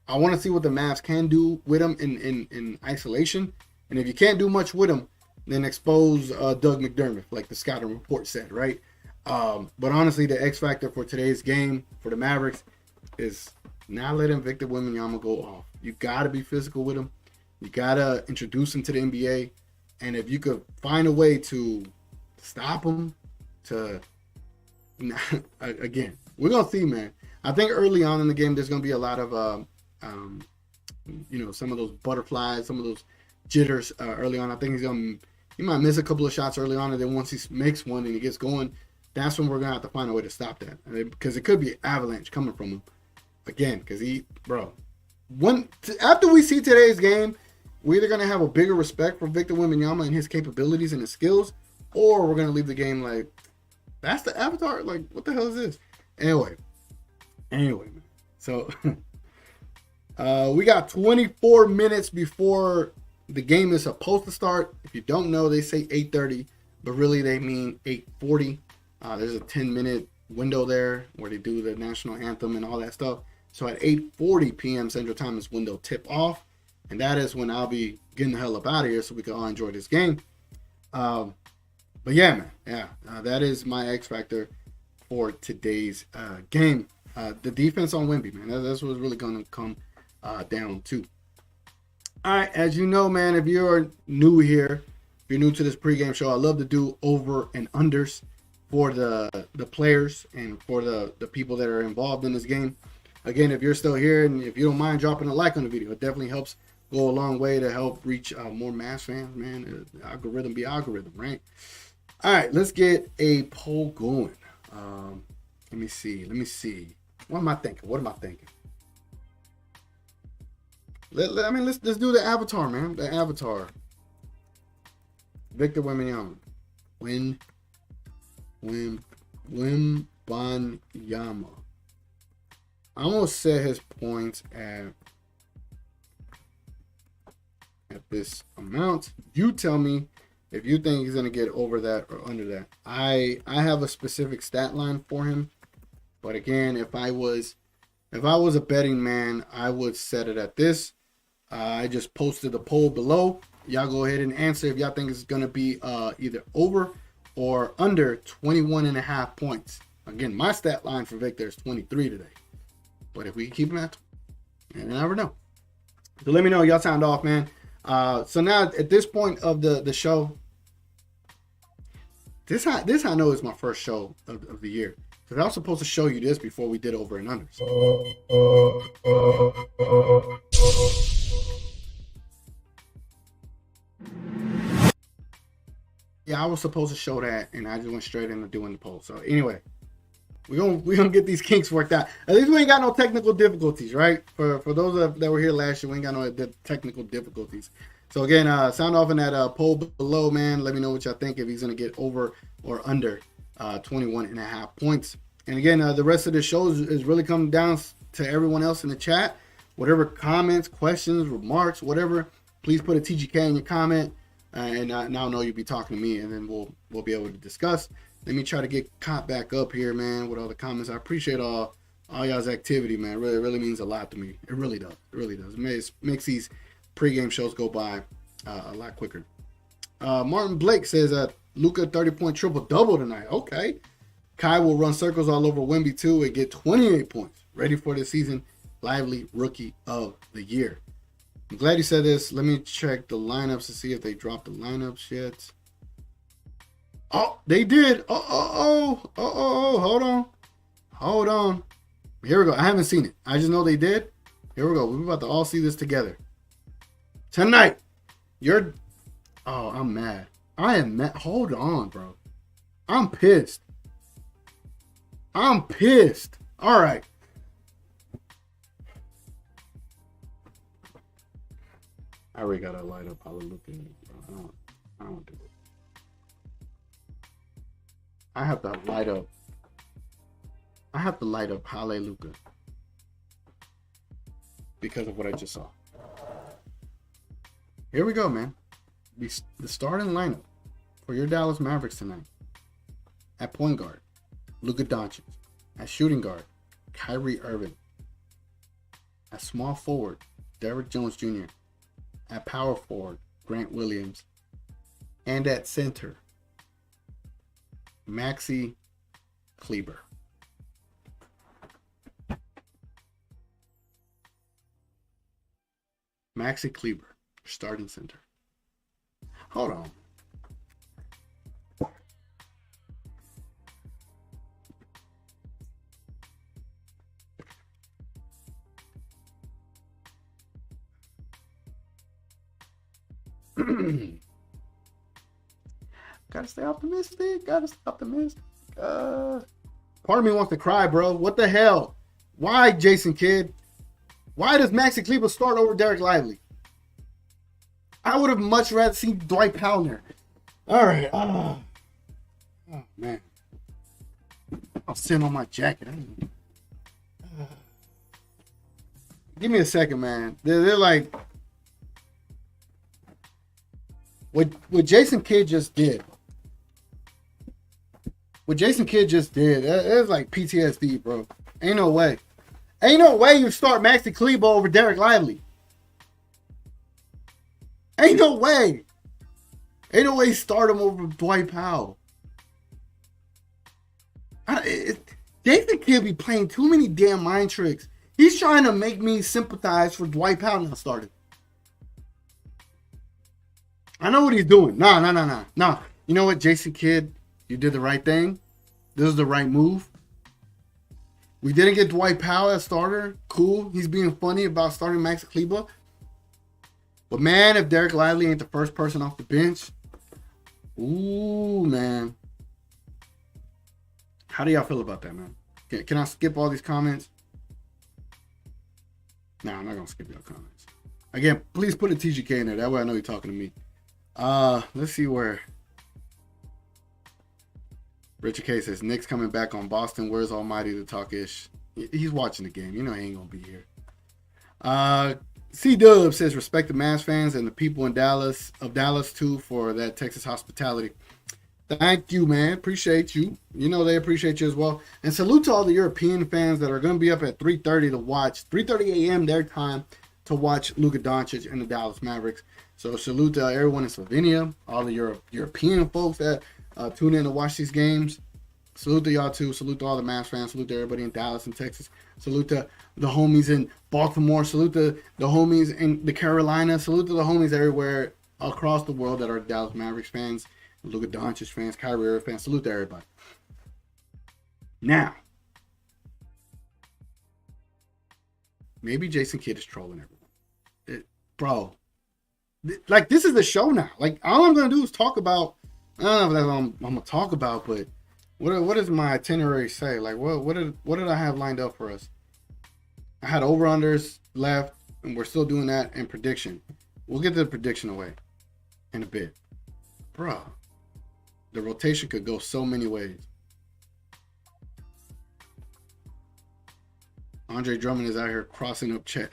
I want to see what the Mavs can do with him in isolation. And if you can't do much with him, then expose Doug McDermott, like the scouting report said, right? But honestly, the X Factor for today's game for the Mavericks is not letting Victor Wembanyama go off. You got to be physical with him. You got to introduce him to the NBA. And if you could find a way to stop him, again, we're going to see, man. I think early on in the game, there's going to be a lot of, some of those butterflies, some of those jitters early on. I think he might miss a couple of shots early on, and then once he makes one and he gets going, that's when we're going to have to find a way to stop that. Because it could be an avalanche coming from him. Again, because after we see today's game, we're either going to have a bigger respect for Victor Wembanyama and his capabilities and his skills, or we're going to leave the game like, that's the avatar? Like, what the hell is this? Anyway, man. So, we got 24 minutes before the game is supposed to start. If you don't know, they say 8:30, but really they mean 8:40. There's a 10-minute window there where they do the national anthem and all that stuff. So at 8:40 p.m. Central Time is when they'll tip off. And that is when I'll be getting the hell up out of here so we can all enjoy this game. But yeah, man. Yeah, that is my X factor for today's game. The defense on Wemby, man. That's what's really going to come down to. All right, as you know, man, if you're new here, if you're new to this pregame show, I love to do over and unders for the players and for the people that are involved in this game. Again, if you're still here and if you don't mind dropping a like on the video, it definitely helps go a long way to help reach more Mavs fans, man. Algorithm be algorithm, right? All right, let's get a poll going. Let me see. What am I thinking? Let's do the avatar, man. The avatar. Victor Wembenyama. Wembanyama. I'm gonna set his points at this amount. You tell me if you think he's gonna get over that or under that. I have a specific stat line for him, but again, if I was a betting man, I would set it at this. I just posted the poll below. Y'all go ahead and answer if y'all think it's gonna be either over or under 21.5 points. Again, my stat line for Victor is 23 today. But if we keep him at, you never know. So let me know. Y'all sound off, man. So now at this point of the show, this I know is my first show of the year. Because I was supposed to show you this before we did over and unders. Yeah, I was supposed to show that, and I just went straight into doing the poll. So anyway, we gonna get these kinks worked out. At least we ain't got no technical difficulties, right? For those that were here last year, we ain't got no technical difficulties. So again, sound off in that poll below, man. Let me know what y'all think, if he's gonna get over or under 21.5 points. And again, the rest of the show is really coming down to everyone else in the chat. Whatever comments, questions, remarks, whatever, please put a TGK in your comment. And now I know you'll be talking to me, and then we'll be able to discuss. Let me try to get caught back up here, man, with all the comments. I appreciate all y'all's activity, man. It really means a lot to me. It really does. It really does. It makes these pregame shows go by a lot quicker. Martin Blake says Luka 30-point triple-double tonight. Okay. Kai will run circles all over Wemby too and get 28 points. Ready for the season. Lively Rookie of the Year. I'm glad you said this. Let me check the lineups to see if they dropped the lineups yet. Oh, they did. Hold on. Here we go. I haven't seen it. I just know they did. Here we go. We're about to all see this together. Tonight. I'm mad. I am mad. Hold on, bro. I'm pissed. All right. I already got to light up Hallelujah. I don't do it. I have to light up Hallelujah because of what I just saw. Here we go, man. The starting lineup for your Dallas Mavericks tonight. At point guard, Luka Doncic. At shooting guard, Kyrie Irving. At small forward, Derrick Jones Jr. At power forward, Grant Williams. And at center, Maxi Kleber. Maxi Kleber, starting center. Hold on. Gotta stay optimistic. Part of me wants to cry, bro. What the hell? Why, Jason Kidd? Why does Maxi Kleber start over Derek Lively? I would have much rather seen Dwight Powell there. All right. Oh man. I'm sitting on my jacket. Give me a second, man. They're like, what Jason Kidd just did. What Jason Kidd just did, it's like PTSD, bro. Ain't no way. Ain't no way you start Maxi Kleber over Derek Lively. Ain't no way. Ain't no way you start him over Dwight Powell. Jason Kidd be playing too many damn mind tricks. He's trying to make me sympathize for Dwight Powell not starting. I know what he's doing. Nah. You know what, Jason Kidd? You did the right thing. This is the right move. We didn't get Dwight Powell as starter. Cool. He's being funny about starting Max Kleber. But, man, if Derek Lively ain't the first person off the bench, ooh, man. How do y'all feel about that, man? Can I skip all these comments? No, I'm not going to skip your comments. Again, please put a TGK in there. That way I know you're talking to me. Let's see where. Richard K says, Nick's coming back on Boston. Where's Almighty to talk ish? He's watching the game. You know he ain't going to be here. C-Dub says, respect the Mavs fans and the people in Dallas too for that Texas hospitality. Thank you, man. Appreciate you. You know they appreciate you as well. And salute to all the European fans that are going to be up at 3:30 to watch, 3:30 a.m. their time to watch Luka Doncic and the Dallas Mavericks. So salute to everyone in Slovenia, all the European folks that tune in to watch these games. Salute to y'all too. Salute to all the Mavs fans. Salute to everybody in Dallas and Texas. Salute to the homies in Baltimore. Salute to the homies in the Carolinas. Salute to the homies everywhere across the world that are Dallas Mavericks fans, Luka Doncic fans, Kyrie Irving fans. Salute to everybody. Now, maybe Jason Kidd is trolling everyone. Bro, like, this is the show now. Like, all I'm going to do is talk about, I don't know if that's what I'm going to talk about, but what does my itinerary say? Like, what did I have lined up for us? I had over-unders left, and we're still doing that, and prediction. We'll get to the prediction away in a bit. Bro, the rotation could go so many ways. Andre Drummond is out here crossing up Chet.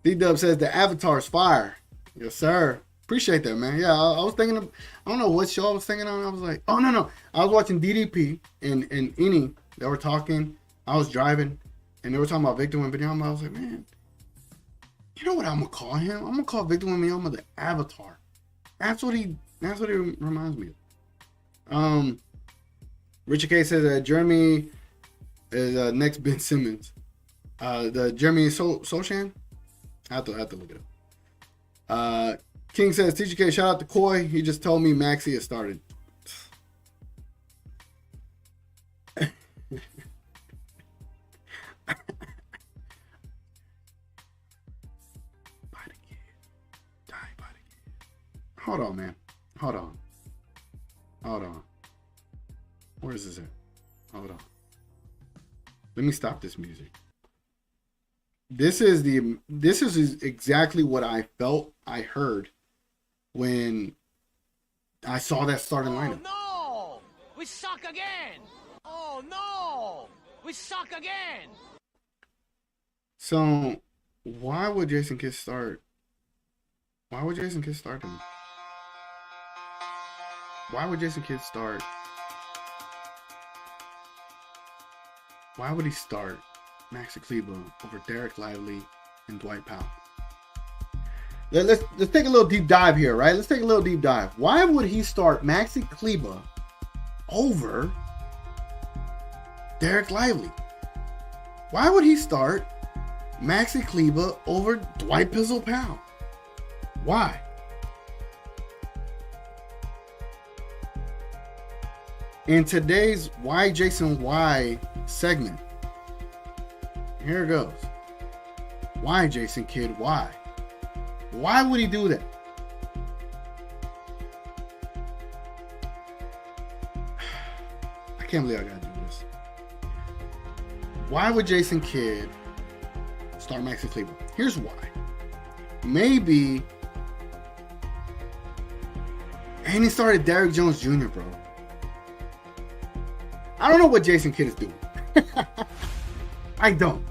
D-Dub says the Avatar's fire. Yes, sir. Appreciate that, man. Yeah, I was thinking of, I don't know what show I was thinking on. I was like, oh, no. I was watching DDP and Ini. They were talking. I was driving, and they were talking about Victor Wembenyama. I was like, man, you know what I'm going to call him? I'm going to call Victor Wembenyama the Avatar. That's what he reminds me of. Richard K says that Jeremy is next Ben Simmons. The Jeremy Sochan? I have to look it up. King says, TGK, shout out to Coy. He just told me Maxey has started. Hold on, man. Hold on. Where is this at? Hold on. Let me stop this music. This is exactly what I felt I heard when I saw that starting lineup. Oh, no! We suck again! Oh, no! We suck again! So, why would Jason Kidd start? Why would Jason Kidd start him? Why would Jason Kidd start? Why would he start Maxi Kleber over Derek Lively and Dwight Powell? Let's take a little deep dive here, right? Let's take a little deep dive. Why would he start Maxi Kleber over Derek Lively? Why would he start Maxi Kleber over Dwight Pizzle Powell? Why? In today's Why Jason Why segment, here it goes. Why Jason Kidd? Why? Why would he do that? I can't believe I gotta do this. Why would Jason Kidd start Maxi Kleber? Here's why. Maybe. And he started Derrick Jones Jr., bro. I don't know what Jason Kidd is doing. I don't.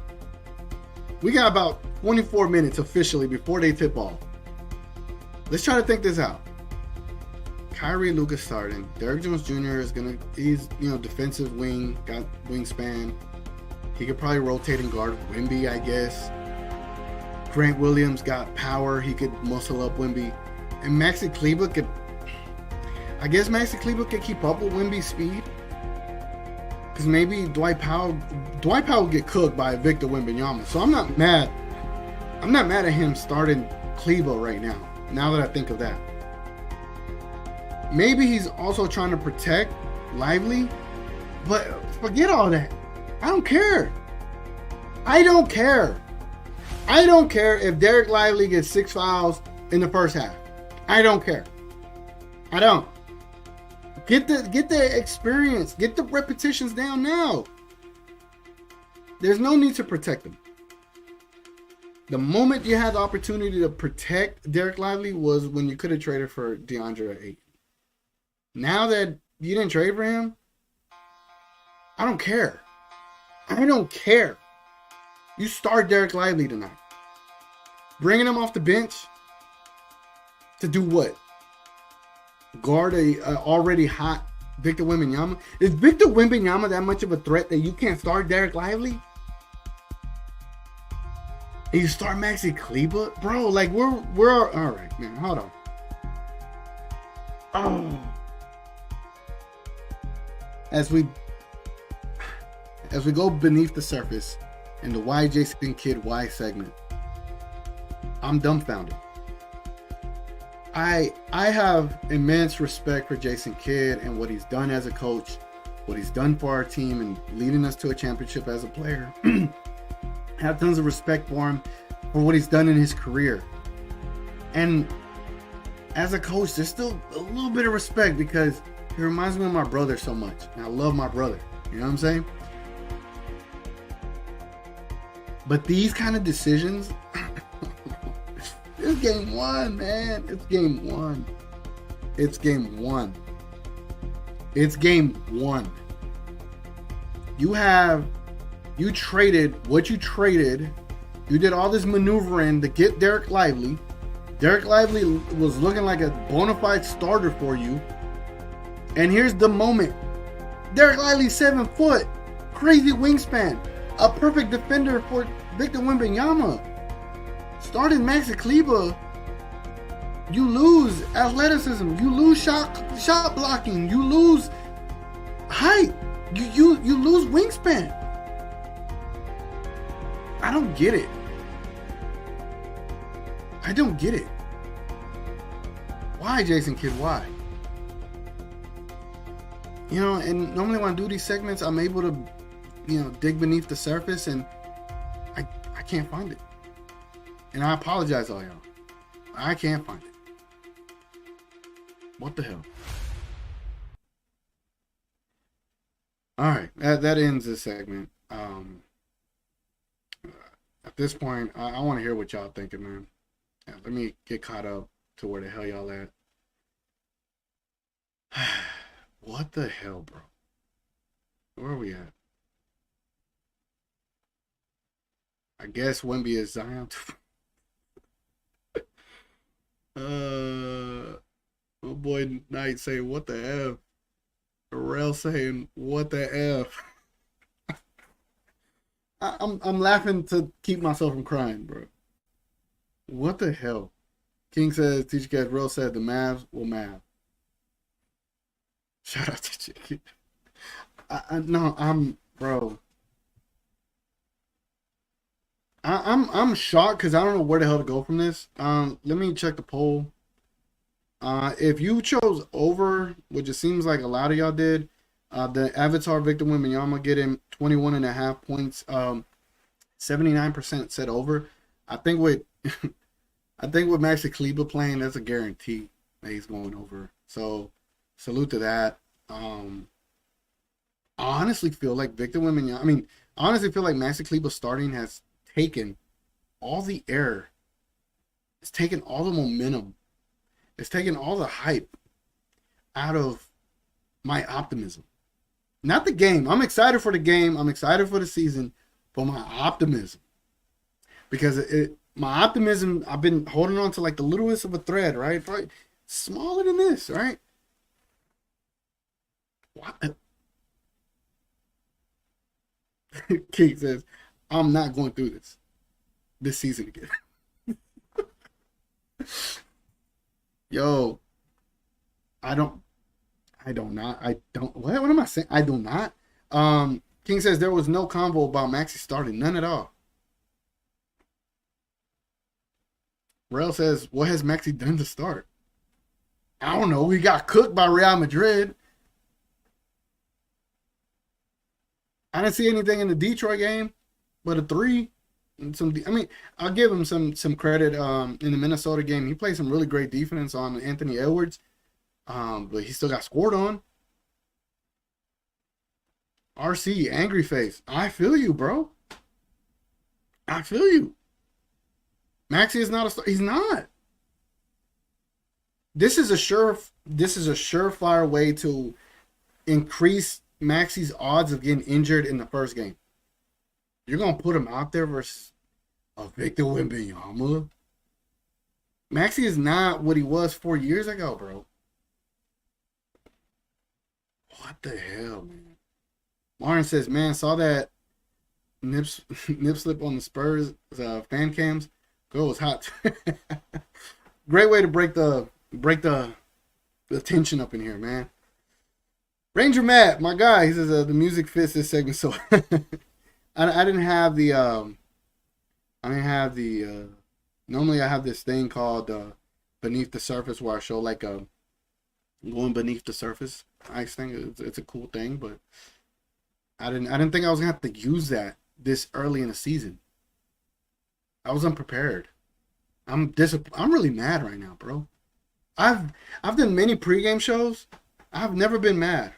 We got about 24 minutes officially before they tip off. Let's try to think this out. Kyrie and Luka starting. Derrick Jones Jr. he's defensive wing, got wingspan. He could probably rotate and guard Wemby, I guess. Grant Williams got power. He could muscle up Wemby. And Maxi Kleber could... I guess Maxi Kleber could keep up with Wemby's speed. Because maybe Dwight Powell will get cooked by Victor Wembenyama. So I'm not mad. I'm not mad at him starting Kleber right now that I think of that. Maybe he's also trying to protect Lively. But forget all that. I don't care. I don't care if Derek Lively gets 6 fouls in the first half. I don't care. I don't. Get the experience. Get the repetitions down now. There's no need to protect him. The moment you had the opportunity to protect Derek Lively was when you could have traded for DeAndre Ayton. Now that you didn't trade for him, I don't care. I don't care. You start Derek Lively tonight. Bringing him off the bench to do what? Guard a already hot Victor Wembenyama? Is Victor Wembenyama that much of a threat that you can't start Derek Lively? And you start Maxi Kleber? Bro, like we're all right, man. Hold on. Oh. As we go beneath the surface in the Why Jason Kidd Why segment, I'm dumbfounded. I have immense respect for Jason Kidd and what he's done as a coach, what he's done for our team and leading us to a championship as a player. I have tons of respect for him for what he's done in his career. And as a coach, there's still a little bit of respect because he reminds me of my brother so much. And I love my brother. You know what I'm saying? But these kind of decisions, it's game one, man. It's game one. It's game one. It's game one. You traded what you traded. You did all this maneuvering to get Derek Lively. Derek Lively was looking like a bona fide starter for you. And here's the moment. Derek Lively, 7 foot, crazy wingspan, a perfect defender for Victor Wembanyama. Starting Maxi Kleber, you lose athleticism, you lose shot blocking, you lose height, you lose wingspan. I don't get it. I don't get it. Why, Jason Kidd? Why? You know, and normally when I do these segments, I'm able to, dig beneath the surface, and I can't find it. And I apologize, all y'all. I can't find it. What the hell? All right, that ends this segment. At this point, I want to hear what y'all thinking, man. Yeah, let me get caught up to where the hell y'all at. What the hell, bro? Where are we at? I guess Wemby is Zion. My boy Knight saying, what the F? Pharrell saying, what the F? I'm laughing to keep myself from crying, bro. What the hell? King says, Teacher Cat Real said the Mavs will Mav. Shout out to Chicken. Bro. I'm shocked because I don't know where the hell to go from this. Let me check the poll. If you chose over, which it seems like a lot of y'all did, the Avatar Victor Wembanyama getting 21.5 points. 79% said over. I think with Maxi Kleber playing, that's a guarantee that he's going over. So salute to that. I honestly feel like Victor Wembanyama. I honestly feel like Maxi Kleber starting has taken all the air. It's taken all the momentum. It's taken all the hype out of my optimism. Not the game. I'm excited for the game. I'm excited for the season. But my optimism. Because my optimism, I've been holding on to like the littlest of a thread, right? Probably smaller than this, right? What? King says, I'm not going through this season again. Yo, what am I saying? I do not. King says there was no convo about Maxey starting, none at all. Rail says, what has Maxey done to start? I don't know. We got cooked by Real Madrid. I didn't see anything in the Detroit game but a 3. And I'll give him some credit in the Minnesota game. He played some really great defense on Anthony Edwards, but he still got scored on. RC, angry face. I feel you, bro. I feel you. Maxey is not a star. He's not. This is a surefire way to increase Maxey's odds of getting injured in the first game. You're going to put him out there versus a Victor Wembenyama. Maxey is not what he was 4 years ago, bro. What the hell, man? Lauren says, man, saw that nip slip on the Spurs fan cams. Girl was hot. Great way to break the tension up in here, man. Ranger Matt, my guy, he says the music fits this segment, so I didn't have the normally I have this thing called Beneath the Surface where I show like going beneath the surface ice thing. It's a cool thing, but I didn't think I was gonna have to use that this early in the season. I was unprepared. I'm really mad right now, bro. I've done many pregame shows. I've never been mad.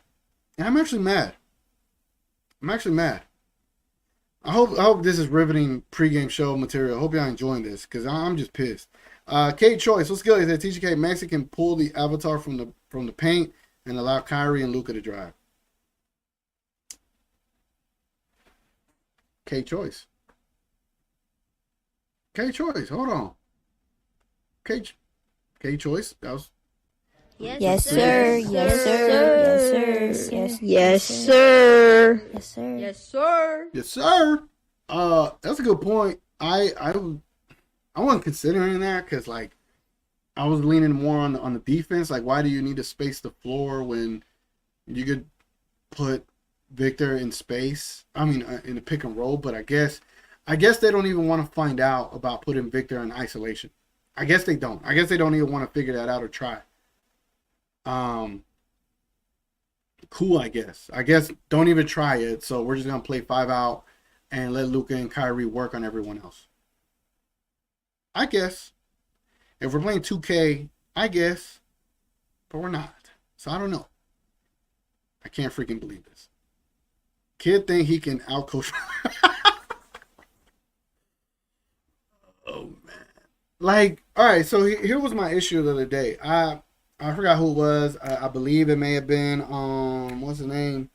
And I'm actually mad. I hope this is riveting pregame show material. I hope y'all enjoying this because I'm just pissed. Kate Choice, what's good? He said TGK Maxey can pull the avatar from the paint and allow Kyrie and Luka to drive. Kate Choice, hold on. Kate Choice, that was. Yes, sir. Yes, sir. Yes, sir. Yes, sir. Yes, sir. Yes, sir. That's a good point. I wasn't considering that because like I was leaning more on the defense. Like, why do you need to space the floor when you could put Victor in space? I mean, in the pick and roll. But I guess they don't even want to find out about putting Victor in isolation. I guess they don't. I guess they don't even want to figure that out or try. Cool, I guess don't even try it. So we're just gonna play 5 out and let Luka and Kyrie work on everyone else. I guess if we're playing 2K, I guess, but we're not. So I don't know. I can't freaking believe this. Kid think he can outcoach. Oh man. Like, all right, so here was my issue the other day. I forgot who it was. I believe it may have been what's his name?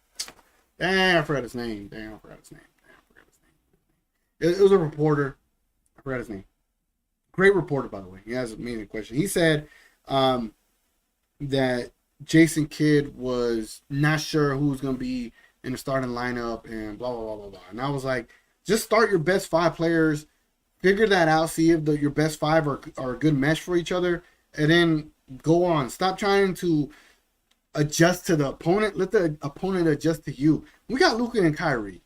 I forgot his name. It was a reporter. I forgot his name. Great reporter, by the way. He has a meaning question. He said that Jason Kidd was not sure who was going to be in the starting lineup and blah, blah, blah, blah, blah. And I was like, just start your best 5 players. Figure that out. See if your best 5 are a good mesh for each other. And then go on. Stop trying to adjust to the opponent. Let the opponent adjust to you. We got Luka and Kyrie.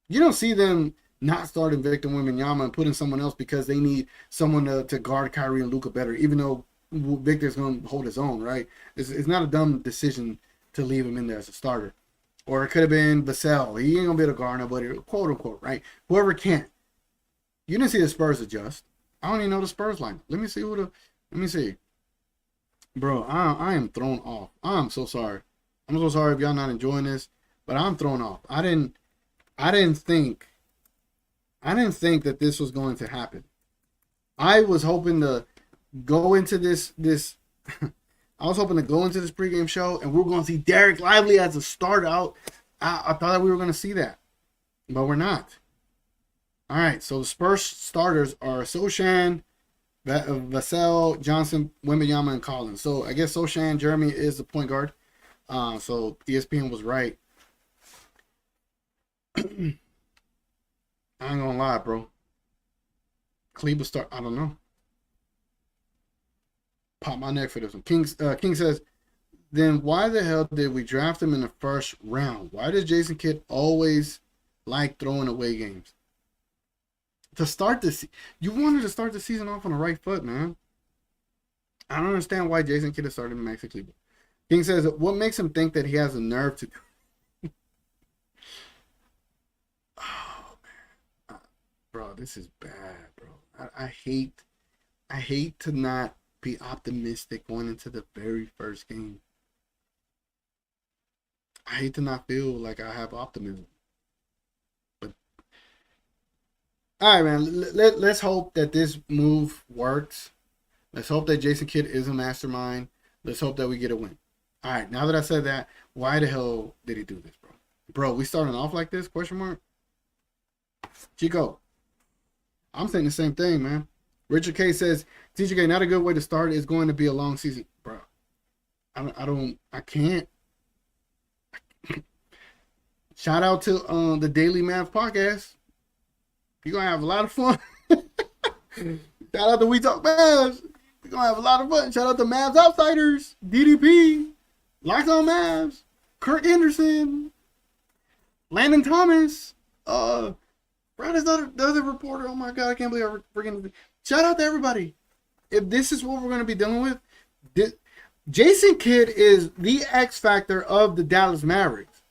You don't see them not starting Victor Wembenyama and putting someone else because they need someone to guard Kyrie and Luka better, even though Victor's going to hold his own, right? It's not a dumb decision to leave him in there as a starter. Or it could have been Vassell. He ain't going to be able to guard nobody, quote unquote, right? Whoever can. You didn't see the Spurs adjust. I don't even know the Spurs line. Let me see. Bro, I am thrown off. I'm so sorry. I'm so sorry if y'all not enjoying this, but I'm thrown off. I didn't think that this was going to happen. I was hoping to go into this pregame show and we were going to see Derek Lively as a start out. I thought that we were going to see that, but we're not. All right, so the Spurs starters are Sochan, Vassell, Johnson, Wembenyama, and Collins. So I guess Sochan Jeremy is the point guard. So ESPN was right. I ain't gonna lie, bro. Kleber start. I don't know. Pop my neck for this one. King says, then why the hell did we draft him in the first round? Why does Jason Kidd always like throwing away games? To start this, you wanted to start the season off on the right foot, man. I don't understand why Jason Kidd is starting Maxi Kleber. King says, what makes him think that he has the nerve to do? Oh man, bro, this is bad, bro. I hate to not be optimistic going into the very first game. I hate to not feel like I have optimism. But all right, man. Let's hope that this move works. Let's hope that Jason Kidd is a mastermind. Let's hope that we get a win. All right, now that I said that, why the hell did he do this, bro? Bro, we starting off like this? Question mark. Chico, I'm saying the same thing, man. Richard K says, TGK, not a good way to start. It's going to be a long season. Bro, I can't. Shout out to the Daily Math Podcast. You're going to have a lot of fun. Shout out to We Talk Mavs. We're going to have a lot of fun. Shout out to Mavs Outsiders, DDP, Locked On Mavs, Kirk Anderson, Landon Thomas, Brad is the other reporter. Oh my God, I can't believe I freaking. Shout out to everybody. If this is what we're going to be dealing with, Jason Kidd is the X factor of the Dallas Mavericks.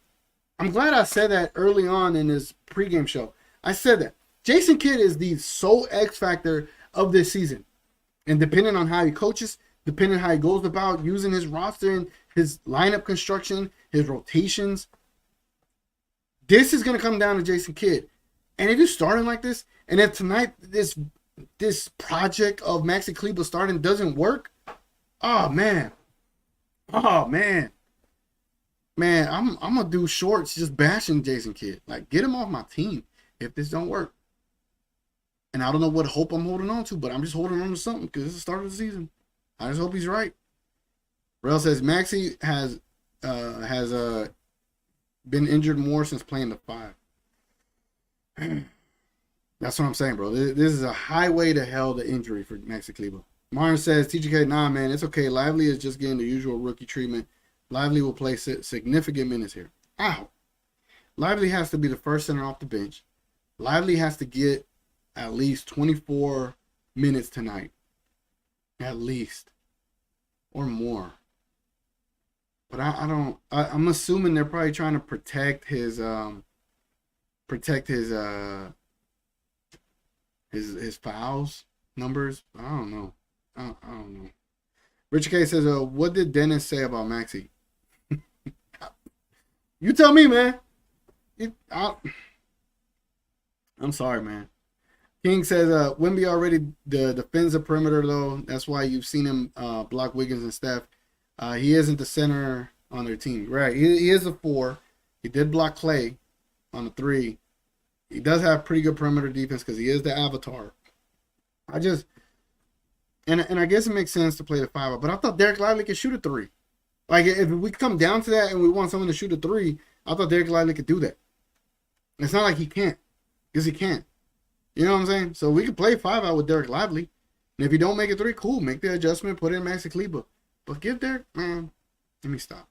I'm glad I said that early on in this pregame show. I said that. Jason Kidd is the sole X factor of this season. And depending on how he coaches, depending on how he goes about using his roster and his lineup construction, his rotations, this is going to come down to Jason Kidd. And if you're starting like this, and if tonight this project of Maxi Kleber starting doesn't work, oh man, man, I'm gonna do shorts just bashing Jason Kidd. Like, get him off my team if this don't work. And I don't know what hope I'm holding on to, but I'm just holding on to something because it's the start of the season. I just hope he's right. Rel says Maxi has been injured more since playing the 5. That's what I'm saying, bro. This is a highway to hell, the injury for Maxi Kleber. Martin says, TGK, nah, man, it's okay. Lively is just getting the usual rookie treatment. Lively will play significant minutes here. Ow. Lively has to be the first center off the bench. Lively has to get at least 24 minutes tonight. At least. Or more. But I'm assuming they're probably trying to protect his fouls numbers. I don't know. I don't know. Richard K says, what did Dennis say about Maxi? You tell me, man. I'm sorry, man. King says, Wemby already defends the perimeter, though. That's why you've seen him block Wiggins and Steph. He isn't the center on their team. Right. He is a 4. He did block Clay on the 3. He does have pretty good perimeter defense because he is the avatar. And I guess it makes sense to play the 5, but I thought Derek Lively could shoot a 3. Like, if we come down to that and we want someone to shoot a 3, I thought Derek Lively could do that. It's not like he can't, because he can't. You know what I'm saying? So we could play 5 out with Derek Lively. And if you don't make a 3, cool. Make the adjustment, put in Maxi Kleber. But give Derek, man, let me stop.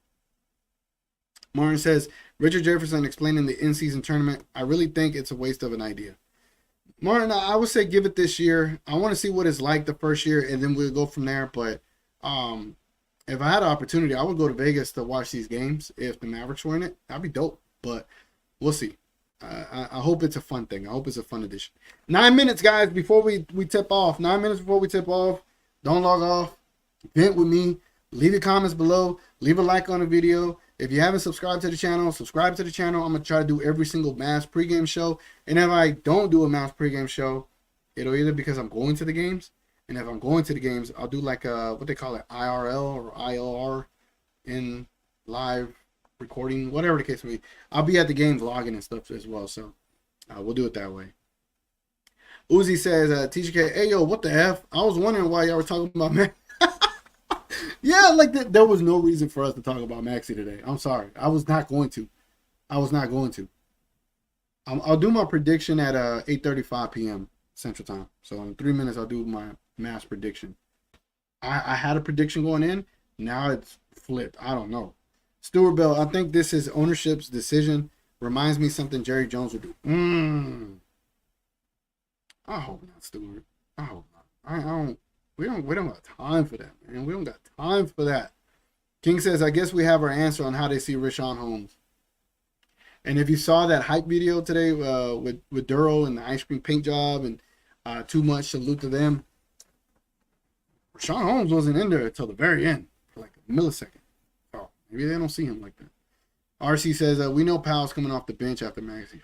Martin says, Richard Jefferson explaining the in-season tournament. I really think it's a waste of an idea. Martin, I would say give it this year. I want to see what it's like the first year, and then we'll go from there. But if I had an opportunity, I would go to Vegas to watch these games if the Mavericks were in it. That'd be dope. But we'll see. I hope it's a fun thing. I hope it's a fun edition. 9 minutes, guys, before we tip off. 9 minutes before we tip off. Don't log off. Vent with me. Leave your comments below. Leave a like on the video. If you haven't subscribed to the channel, subscribe to the channel. I'm going to try to do every single Mavs pregame show. And if I don't do a Mavs pregame show, it'll either because I'm going to the games. And if I'm going to the games, I'll do like what they call it, IRL or ILR in live recording, whatever the case may be. I'll be at the games logging and stuff as well. So we'll do it that way. Uzi says, TGK, hey, yo, what the F? I was wondering why y'all were talking about Max. Yeah, like there was no reason for us to talk about Maxi today. I'm sorry. I was not going to. I'll do my prediction at 8:35 p.m. Central Time. So in 3 minutes, I'll do my Mavs prediction. I had a prediction going in. Now it's flipped. I don't know. Stuart Bell, I think this is ownership's decision. Reminds me something Jerry Jones would do. I hope not, Stuart. I hope not. I don't. We don't got time for that, man. We don't got time for that. King says, I guess we have our answer on how they see Richaun Holmes. And if you saw that hype video today with Duro and the ice cream paint job and too much, salute to them. Richaun Holmes wasn't in there until the very end for like a millisecond. Oh, maybe they don't see him like that. RC says, we know Powell's coming off the bench after Maxey.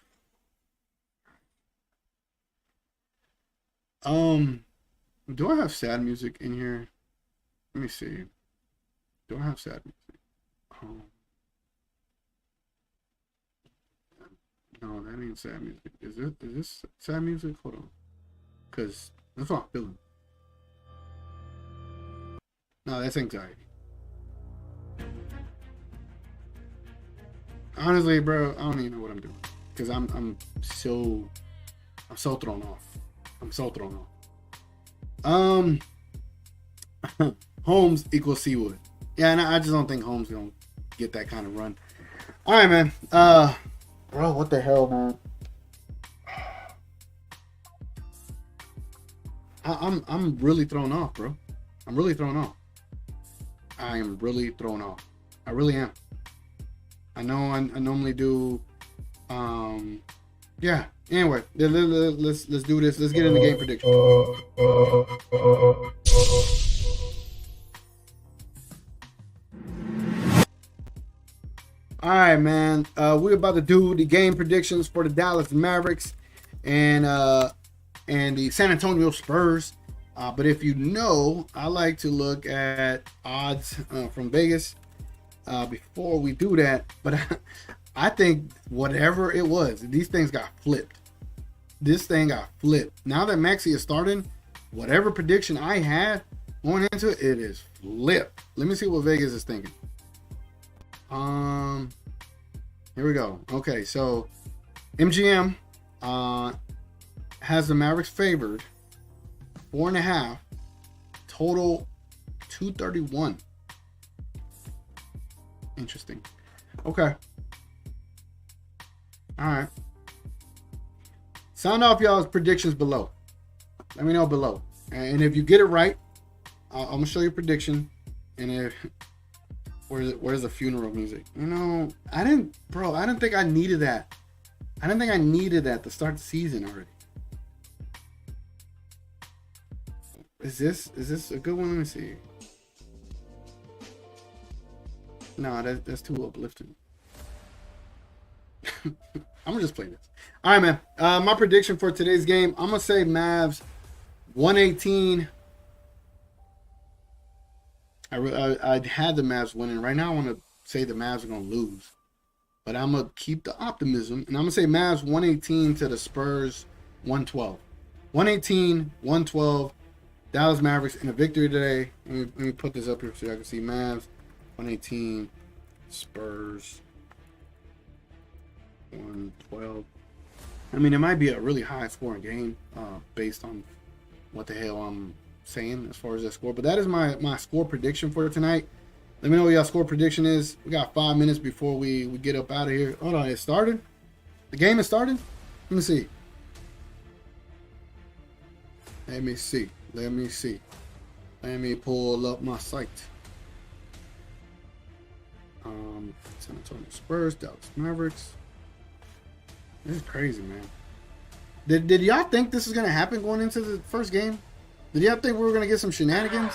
Do I have sad music in here? Let me see. Do I have sad music? No, that ain't sad music. Is this sad music? Hold on. Because that's what I'm feeling. No, that's anxiety. Honestly, bro, I don't even know what I'm doing. Because I'm so thrown off. I'm so thrown off. Holmes equals Seawood. Yeah, and I just don't think Holmes gonna get that kind of run. All right, man. Bro, what the hell, man? I'm really thrown off, bro. I'm really thrown off. I am really thrown off. I really am. I know I normally do. Yeah. Anyway, let's do this. Let's get in the game prediction. All right, man. We're about to do the game predictions for the Dallas Mavericks and the San Antonio Spurs. But if you know, I like to look at odds from Vegas before we do that. But I think whatever it was, these things got flipped. This thing got flipped. Now that Maxey is starting, whatever prediction I had going into it, it is flipped. Let me see what Vegas is thinking. Here we go. Okay, so MGM has the Mavericks favored 4.5, total 231. Interesting. Okay. All right. Sound off y'all's predictions below. Let me know below. And if you get it right, I'm gonna show you a prediction. And if where's the funeral music? You know, I didn't think I needed that. I didn't think I needed that to start the season already. Is this a good one? Let me see. No, that's too uplifting. I'm gonna just play this. All right, man. My prediction for today's game, I'm gonna say Mavs 118. I had the Mavs winning. Right now, I want to say the Mavs are gonna lose, but I'm gonna keep the optimism, and I'm gonna say Mavs 118 to the Spurs 112. 118, 112. Dallas Mavericks in a victory today. Let me put this up here so y'all can see Mavs 118, Spurs 112. I mean, it might be a really high scoring game based on what the hell I'm saying as far as that score. But that is my score prediction for tonight. Let me know what y'all score prediction is. We got 5 minutes before we get up out of here. Hold on, it started? The game is started? Let me see. Let me see. Let me pull up my site. San Antonio Spurs, Dallas Mavericks. This is crazy, man. Did y'all think this is gonna happen going into the first game? Did y'all think we were gonna get some shenanigans?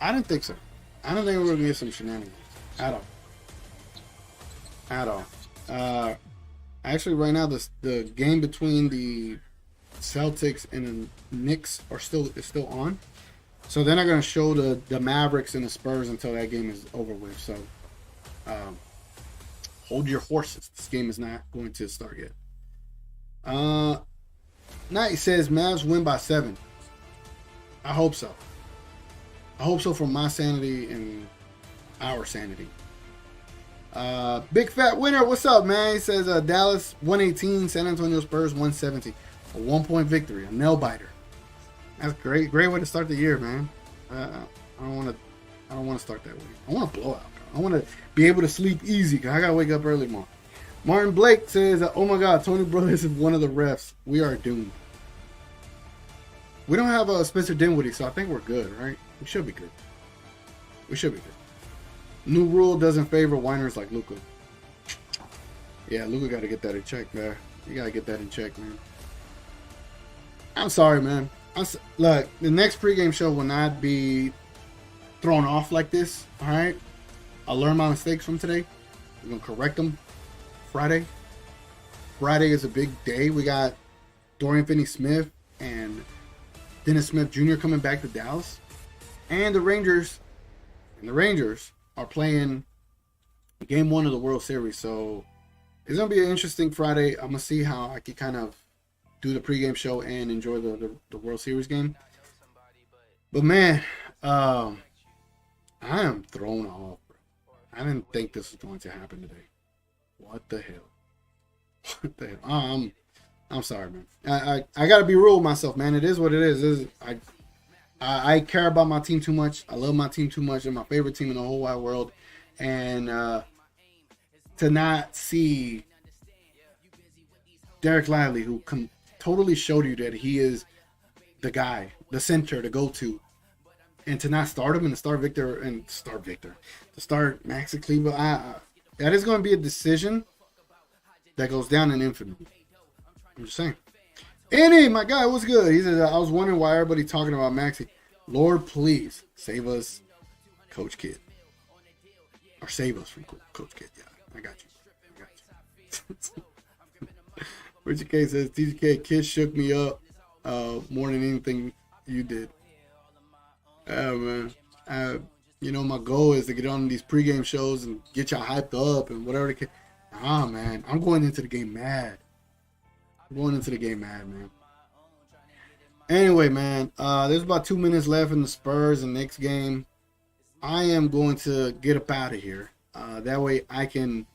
I didn't think so. I don't think we were gonna get some shenanigans at all. Actually, right now the game between the Celtics and the Knicks is still on. So they're not going to show the Mavericks and the Spurs until that game is over with. So hold your horses. This game is not going to start yet. Knight says Mavs win by 7. I hope so. I hope so for my sanity and our sanity. Big Fat Winner, what's up, man? He says Dallas 118, San Antonio Spurs 170. A 1-point victory, a nail biter. That's great. Great way to start the year, man. I don't want to start that way. I want to blow out. I want to be able to sleep easy because I got to wake up early tomorrow. Martin Blake says, oh my God, Tony Brothers is one of the refs. We are doomed. We don't have Spencer Dinwiddie, so I think we're good, right? We should be good. We should be good. New rule doesn't favor whiners like Luka. Yeah, Luka got to get that in check, man. You got to get that in check, man. I'm sorry, man. Look, the next pregame show will not be thrown off like this, all right? I'll learn my mistakes from today. We're going to correct them Friday. Friday is a big day. We got Dorian Finney-Smith and Dennis Smith Jr. coming back to Dallas. And the Rangers are playing game 1 of the World Series. So it's going to be an interesting Friday. I'm going to see how I can kind of do the pregame show and enjoy the World Series game. But man, I am thrown off, bro. I didn't think this was going to happen today. What the hell? What the hell? I'm sorry, man. I got to be real with myself, man. It is what it is. I care about my team too much. I love my team too much. They're my favorite team in the whole wide world. And to not see Derek Lively, who totally showed you that he is the guy, the center to go to, and to not start him and to start Maxi Kleber, that is going to be a decision that goes down in infamy. I'm just saying. Annie, my guy, what's good? He said, I was wondering why everybody talking about Maxi. Lord, please save us, Coach Kidd. Or save us from Coach Kidd. Yeah, I got you. Richard K says, TGK, Kidd shook me up more than anything you did. Man. My goal is to get on these pregame shows and get y'all hyped up and whatever. Man, I'm going into the game mad. Man. Anyway, man, there's about 2 minutes left in the Spurs and Knicks game. I am going to get up out of here. That way I can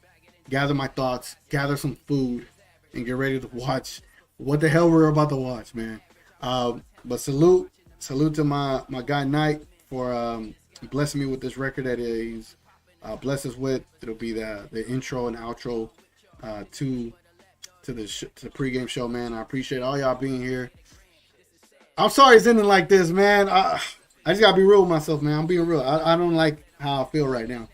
gather my thoughts, gather some food, and get ready to watch what the hell we're about to watch, man. But salute to my guy Knight for blessing me with this record that he's blessed us with. It'll be the intro and outro to the pregame show, man. I appreciate all y'all being here. I'm sorry it's ending like this, man. I just gotta be real with myself, man. I'm being real. I don't like how I feel right now.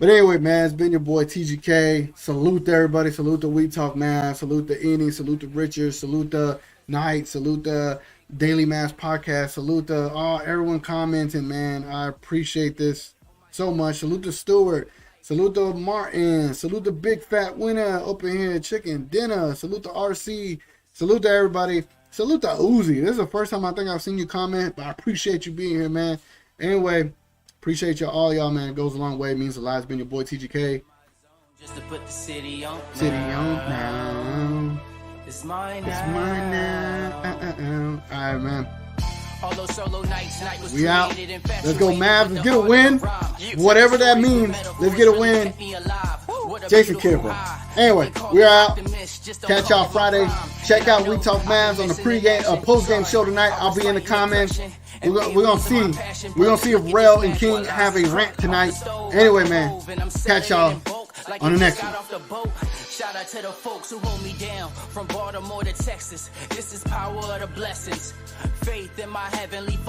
But anyway, man, it's been your boy TGK. Salute to everybody. Salute to We Talk Man. Salute to Eni. Salute to Richard. Salute to Knight. Salute to Daily Mass Podcast. Salute to everyone commenting, man. I appreciate this so much. Salute to Stewart. Salute to Martin. Salute to Big Fat Winner up in here. Chicken Dinner. Salute to RC. Salute to everybody. Salute to Uzi. This is the first time I think I've seen you comment, but I appreciate you being here, man. Anyway, appreciate all y'all, man. It goes a long way. It means a lot. It's been your boy TGK. Just to put the city on now. It's mine now. It's mine now. All right, man. Although solo nights, night was we out. Let's go, Mavs. Let's get a win. Whatever that means. Let's get a win. Jason Kidd, bro. Anyway, we're out. Catch y'all Friday. Check out We Talk Mavs on the pregame, post-game show tonight. I'll be in the comments. We're gonna see if Rel and King have a rant tonight. Anyway, man. Catch y'all on the next one. Shout out to the folks who hold me down from Baltimore to Texas. This is power of the blessings. Faith in my heavenly Father.